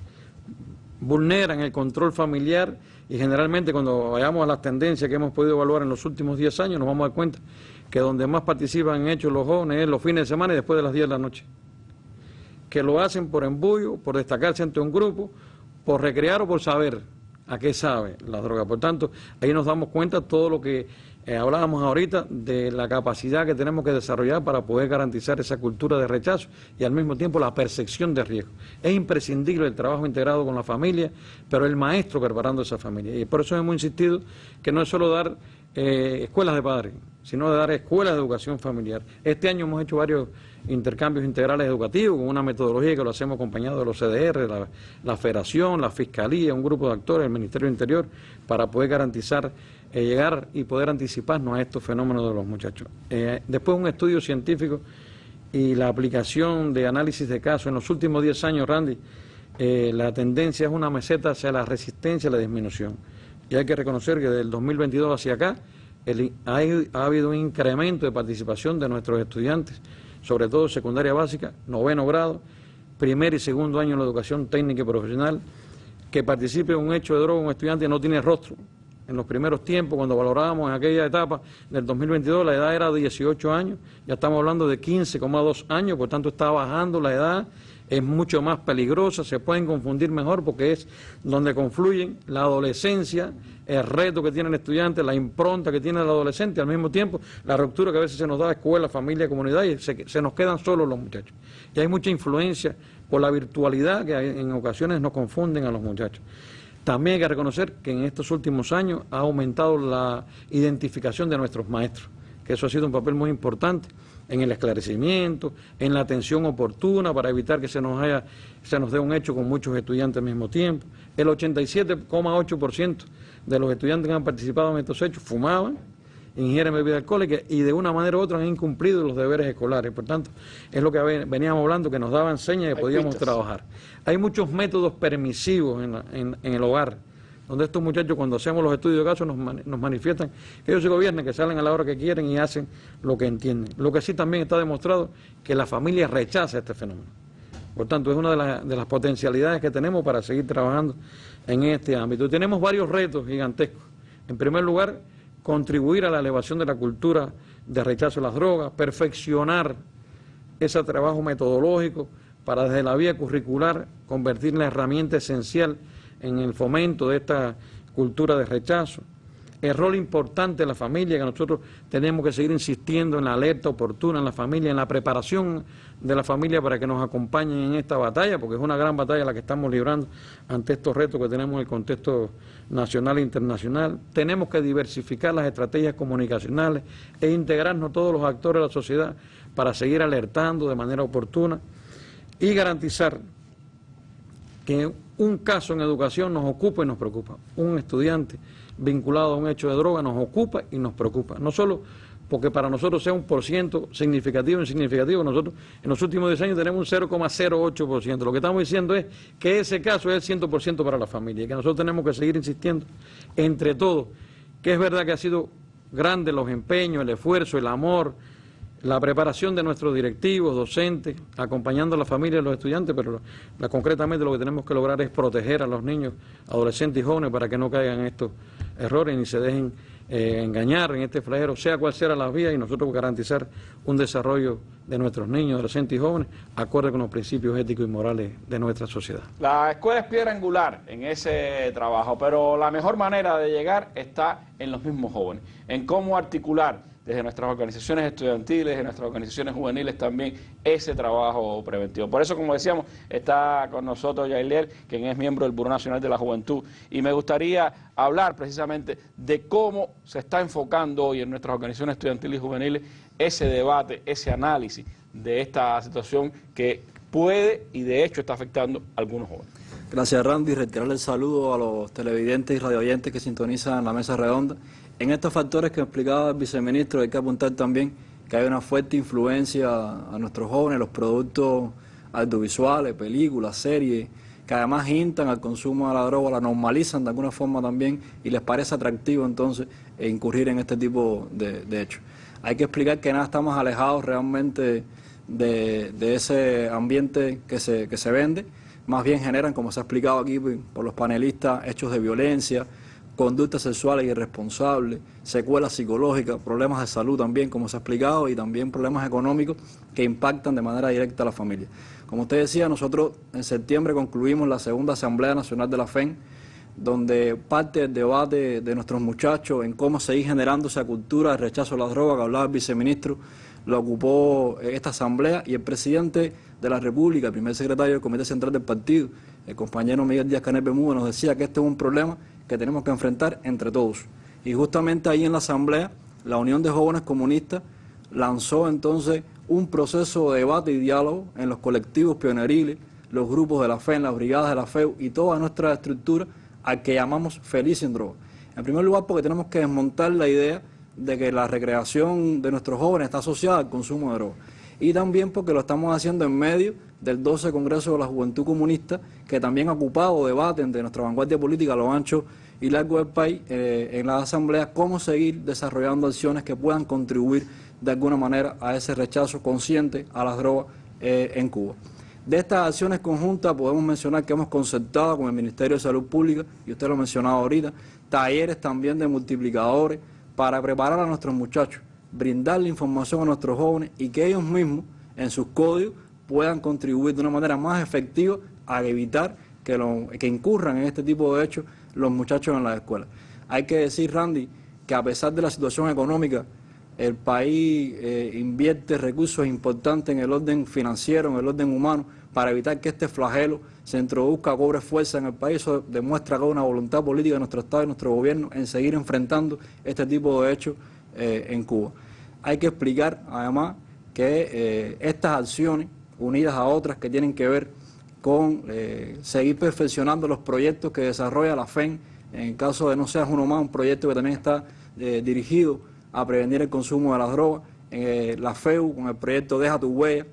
vulneran el control familiar y generalmente cuando vayamos a las tendencias que hemos podido evaluar en los últimos 10 años nos vamos a dar cuenta que donde más participan en hechos los jóvenes es los fines de semana y después de las 10 de la noche. Que lo hacen por embullo, por destacarse ante un grupo, por recrear o por saber a qué sabe la droga. Por tanto, ahí nos damos cuenta de todo lo que hablábamos ahorita de la capacidad que tenemos que desarrollar para poder garantizar esa cultura de rechazo y al mismo tiempo la percepción de riesgo. Es imprescindible el trabajo integrado con la familia, pero el maestro preparando a esa familia. Y por eso hemos insistido que no es solo dar escuelas de padres, sino de dar escuelas de educación familiar. Este año hemos hecho varios intercambios integrales educativos con una metodología que lo hacemos acompañado de los CDR, la Federación, la Fiscalía, un grupo de actores, el Ministerio del Interior, para poder garantizar, llegar y poder anticiparnos a estos fenómenos de los muchachos. Después un estudio científico y la aplicación de análisis de casos. En los últimos 10 años, Randy, la tendencia es una meseta hacia la resistencia y la disminución. Y hay que reconocer que del 2022 hacia acá ha habido un incremento de participación de nuestros estudiantes, sobre todo secundaria básica, 9º grado, primer y segundo año en la educación técnica y profesional, que participe en un hecho de droga un estudiante no tiene rostro. En los primeros tiempos, cuando valorábamos en aquella etapa del 2022, la edad era de 18 años, ya estamos hablando de 15,2 años, por tanto está bajando la edad, es mucho más peligrosa, se pueden confundir mejor porque es donde confluyen la adolescencia, el reto que tiene el estudiante, la impronta que tiene el adolescente, al mismo tiempo la ruptura que a veces se nos da escuela, familia, comunidad y se nos quedan solos los muchachos. Y hay mucha influencia por la virtualidad que en ocasiones nos confunden a los muchachos. También hay que reconocer que en estos últimos años ha aumentado la identificación de nuestros maestros, que eso ha sido un papel muy importante en el esclarecimiento, en la atención oportuna para evitar que se nos dé un hecho con muchos estudiantes al mismo tiempo. El 87,8% de los estudiantes que han participado en estos hechos fumaban, ingieren bebidas alcohólicas y de una manera u otra han incumplido los deberes escolares. Por tanto, es lo que veníamos hablando, que nos daban señas que podíamos trabajar. Hay muchos métodos permisivos en el hogar, donde estos muchachos, cuando hacemos los estudios de caso, nos manifiestan que ellos se gobiernan, que salen a la hora que quieren y hacen lo que entienden. Lo que sí también está demostrado que la familia rechaza este fenómeno. Por tanto, es una de las potencialidades que tenemos para seguir trabajando en este ámbito. Y tenemos varios retos gigantescos. En primer lugar, contribuir a la elevación de la cultura de rechazo a las drogas, perfeccionar ese trabajo metodológico para desde la vía curricular convertir en la herramienta esencial en el fomento de esta cultura de rechazo. El rol importante de la familia, que nosotros tenemos que seguir insistiendo en la alerta oportuna en la familia, en la preparación de la familia para que nos acompañen en esta batalla, porque es una gran batalla la que estamos librando ante estos retos que tenemos en el contexto nacional e internacional. Tenemos que diversificar las estrategias comunicacionales e integrarnos todos los actores de la sociedad para seguir alertando de manera oportuna y garantizar que un caso en educación nos ocupa y nos preocupa. Un estudiante vinculado a un hecho de droga nos ocupa y nos preocupa. No solo porque para nosotros sea un % significativo o insignificativo, nosotros en los últimos 10 años tenemos un 0,08%. Lo que estamos diciendo es que ese caso es el 100% para la familia y que nosotros tenemos que seguir insistiendo entre todos, que es verdad que ha sido grande los empeños, el esfuerzo, el amor, la preparación de nuestros directivos, docentes, acompañando a la familia y a los estudiantes, pero concretamente lo que tenemos que lograr es proteger a los niños, adolescentes y jóvenes para que no caigan en estos errores ni se dejen engañar en este flagelo, sea cual sea la vía, y nosotros garantizar un desarrollo de nuestros niños, adolescentes y jóvenes acorde con los principios éticos y morales de nuestra sociedad. La escuela es piedra angular en ese trabajo, pero la mejor manera de llegar está en los mismos jóvenes, en cómo articular desde nuestras organizaciones estudiantiles, de nuestras organizaciones juveniles también, ese trabajo preventivo. Por eso, como decíamos, está con nosotros Yailiel, quien es miembro del Buró Nacional de la Juventud, y me gustaría hablar precisamente de cómo se está enfocando hoy en nuestras organizaciones estudiantiles y juveniles ese debate, ese análisis de esta situación que puede y de hecho está afectando a algunos jóvenes. Gracias, Randy. Reiterarle el saludo a los televidentes y radioyentes que sintonizan la mesa redonda. En estos factores que explicaba el viceministro hay que apuntar también que hay una fuerte influencia a nuestros jóvenes, los productos audiovisuales, películas, series, que además hintan al consumo de la droga, la normalizan de alguna forma también y les parece atractivo entonces incurrir en este tipo de hechos. Hay que explicar que nada estamos alejados realmente de ese ambiente que se vende. más bien generan, como se ha explicado aquí por los panelistas, hechos de violencia, conductas sexuales irresponsables, secuelas psicológicas, problemas de salud también, como se ha explicado, y también problemas económicos que impactan de manera directa a la familia. Como usted decía, nosotros en septiembre concluimos la segunda Asamblea Nacional de la FEN, donde parte del debate de nuestros muchachos en cómo seguir generando esa cultura de rechazo a las drogas que hablaba el viceministro, lo ocupó esta asamblea, y el presidente de la República, el primer secretario del Comité Central del Partido, el compañero Miguel Díaz-Canel Bermúdez, nos decía que este es un problema que tenemos que enfrentar entre todos. Y justamente ahí en la asamblea, la Unión de Jóvenes Comunistas lanzó entonces un proceso de debate y diálogo en los colectivos pioneriles, los grupos de la FEN, las brigadas de la FEU y toda nuestra estructura, al que llamamos Feliz sin Droga. En primer lugar, porque tenemos que desmontar la idea de que la recreación de nuestros jóvenes está asociada al consumo de drogas. Y también porque lo estamos haciendo en medio del 12 Congreso de la Juventud Comunista, que también ha ocupado debate entre nuestra vanguardia política a lo ancho y largo del país, en la asamblea, cómo seguir desarrollando acciones que puedan contribuir de alguna manera a ese rechazo consciente a las drogas en Cuba. De estas acciones conjuntas podemos mencionar que hemos concertado con el Ministerio de Salud Pública, y usted lo ha mencionado ahorita, talleres también de multiplicadores para preparar a nuestros muchachos, brindarle información a nuestros jóvenes y que ellos mismos en sus códigos puedan contribuir de una manera más efectiva a evitar que incurran en este tipo de hechos los muchachos en las escuelas. Hay que decir, Randy, que a pesar de la situación económica, el país invierte recursos importantes en el orden financiero, en el orden humano, para evitar que este flagelo se introduzca, cobre fuerza en el país. Eso demuestra que hay una voluntad política de nuestro Estado y nuestro gobierno en seguir enfrentando este tipo de hechos en Cuba. Hay que explicar, además, que estas acciones, unidas a otras que tienen que ver con seguir perfeccionando los proyectos que desarrolla la FEN, en el caso de No Seas Uno Más, un proyecto que también está dirigido a prevenir el consumo de las drogas, la FEU con el proyecto Deja tu Huella,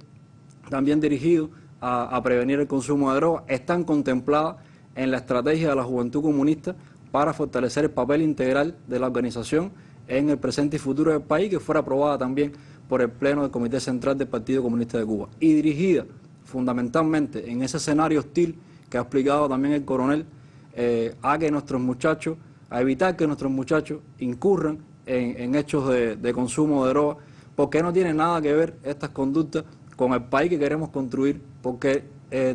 también dirigido a prevenir el consumo de drogas, están contempladas en la estrategia de la Juventud Comunista para fortalecer el papel integral de la organización en el presente y futuro del país, que fuera aprobada también por el Pleno del Comité Central del Partido Comunista de Cuba, y dirigida fundamentalmente en ese escenario hostil que ha explicado también el coronel, a evitar que nuestros muchachos incurran en hechos de consumo de droga, porque no tiene nada que ver estas conductas con el país que queremos construir, porque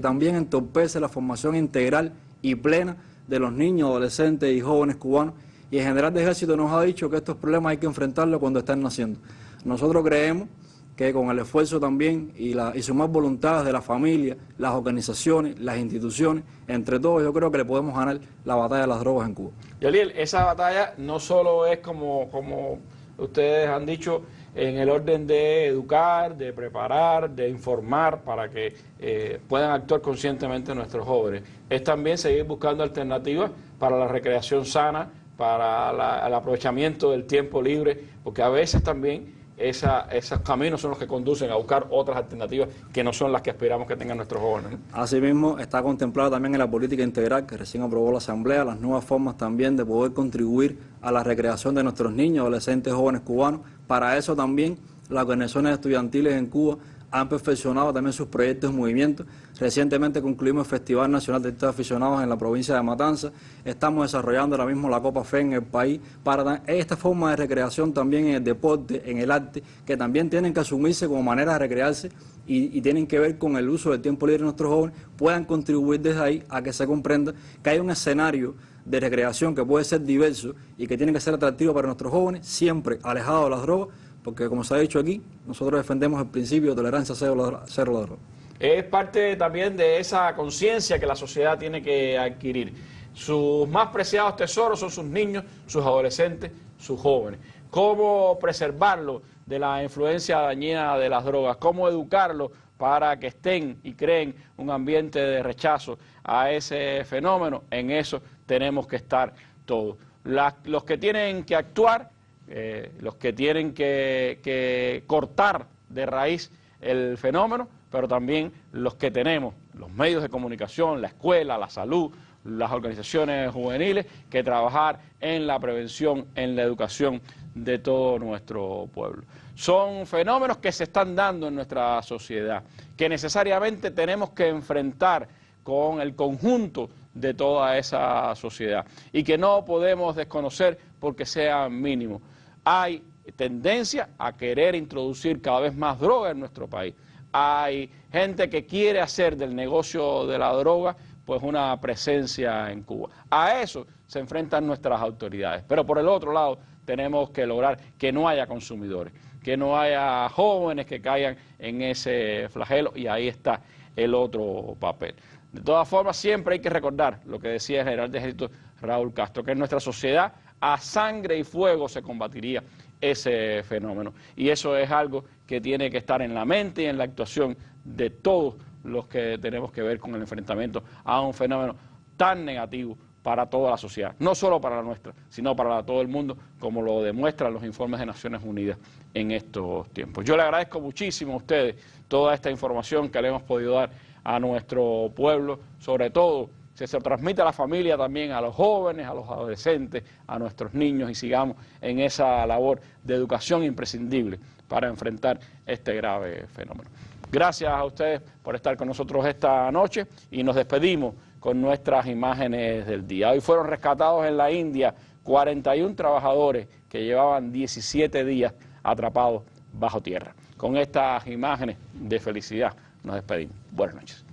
también entorpece la formación integral y plena de los niños, adolescentes y jóvenes cubanos, y el general de ejército nos ha dicho que estos problemas hay que enfrentarlos cuando están naciendo. Nosotros creemos que con el esfuerzo también y sumar voluntades de la familia, las organizaciones, las instituciones, entre todos, yo creo que le podemos ganar la batalla de las drogas en Cuba. Yoliel, esa batalla no solo es como ustedes han dicho, en el orden de educar, de preparar, de informar para que puedan actuar conscientemente nuestros jóvenes. Es también seguir buscando alternativas para la recreación sana, para el aprovechamiento del tiempo libre, porque a veces también esos caminos son los que conducen a buscar otras alternativas que no son las que esperamos que tengan nuestros jóvenes, ¿no? Asimismo, está contemplado también en la política integral que recién aprobó la Asamblea, las nuevas formas también de poder contribuir a la recreación de nuestros niños, adolescentes, jóvenes cubanos. Para eso también las organizaciones estudiantiles en Cuba han perfeccionado también sus proyectos y movimientos. Recientemente concluimos el Festival Nacional de Artistas Aficionados en la provincia de Matanzas. Estamos desarrollando ahora mismo la Copa FEN en el país para esta forma de recreación también en el deporte, en el arte, que también tienen que asumirse como manera de recrearse y tienen que ver con el uso del tiempo libre de nuestros jóvenes, puedan contribuir desde ahí a que se comprenda que hay un escenario de recreación que puede ser diverso y que tiene que ser atractivo para nuestros jóvenes, siempre alejado de las drogas, porque como se ha dicho aquí, nosotros defendemos el principio de tolerancia cero a la droga. Es parte también de esa conciencia que la sociedad tiene que adquirir. Sus más preciados tesoros son sus niños, sus adolescentes, sus jóvenes. ¿Cómo preservarlos de la influencia dañina de las drogas? ¿Cómo educarlos para que estén y creen un ambiente de rechazo a ese fenómeno? En eso tenemos que estar todos. Los que tienen que actuar, los que tienen que cortar de raíz el fenómeno, pero también los que tenemos, los medios de comunicación, la escuela, la salud, las organizaciones juveniles, que trabajar en la prevención, en la educación de todo nuestro pueblo. Son fenómenos que se están dando en nuestra sociedad, que necesariamente tenemos que enfrentar con el conjunto de toda esa sociedad y que no podemos desconocer porque sea mínimo. Hay tendencia a querer introducir cada vez más droga en nuestro país. Hay gente que quiere hacer del negocio de la droga pues una presencia en Cuba. A eso se enfrentan nuestras autoridades. Pero por el otro lado tenemos que lograr que no haya consumidores, que no haya jóvenes que caigan en ese flagelo, y ahí está el otro papel. De todas formas, siempre hay que recordar lo que decía el general de ejército Raúl Castro, que en nuestra sociedad a sangre y fuego se combatiría ese fenómeno. Y eso es algo que tiene que estar en la mente y en la actuación de todos los que tenemos que ver con el enfrentamiento a un fenómeno tan negativo para toda la sociedad, no solo para la nuestra, sino para todo el mundo, como lo demuestran los informes de Naciones Unidas en estos tiempos. Yo le agradezco muchísimo a ustedes toda esta información que le hemos podido dar a nuestro pueblo, sobre todo que se transmite a la familia también, a los jóvenes, a los adolescentes, a nuestros niños, y sigamos en esa labor de educación imprescindible para enfrentar este grave fenómeno. Gracias a ustedes por estar con nosotros esta noche y nos despedimos con nuestras imágenes del día. Hoy fueron rescatados en la India 41 trabajadores que llevaban 17 días atrapados bajo tierra. Con estas imágenes de felicidad nos despedimos. Buenas noches.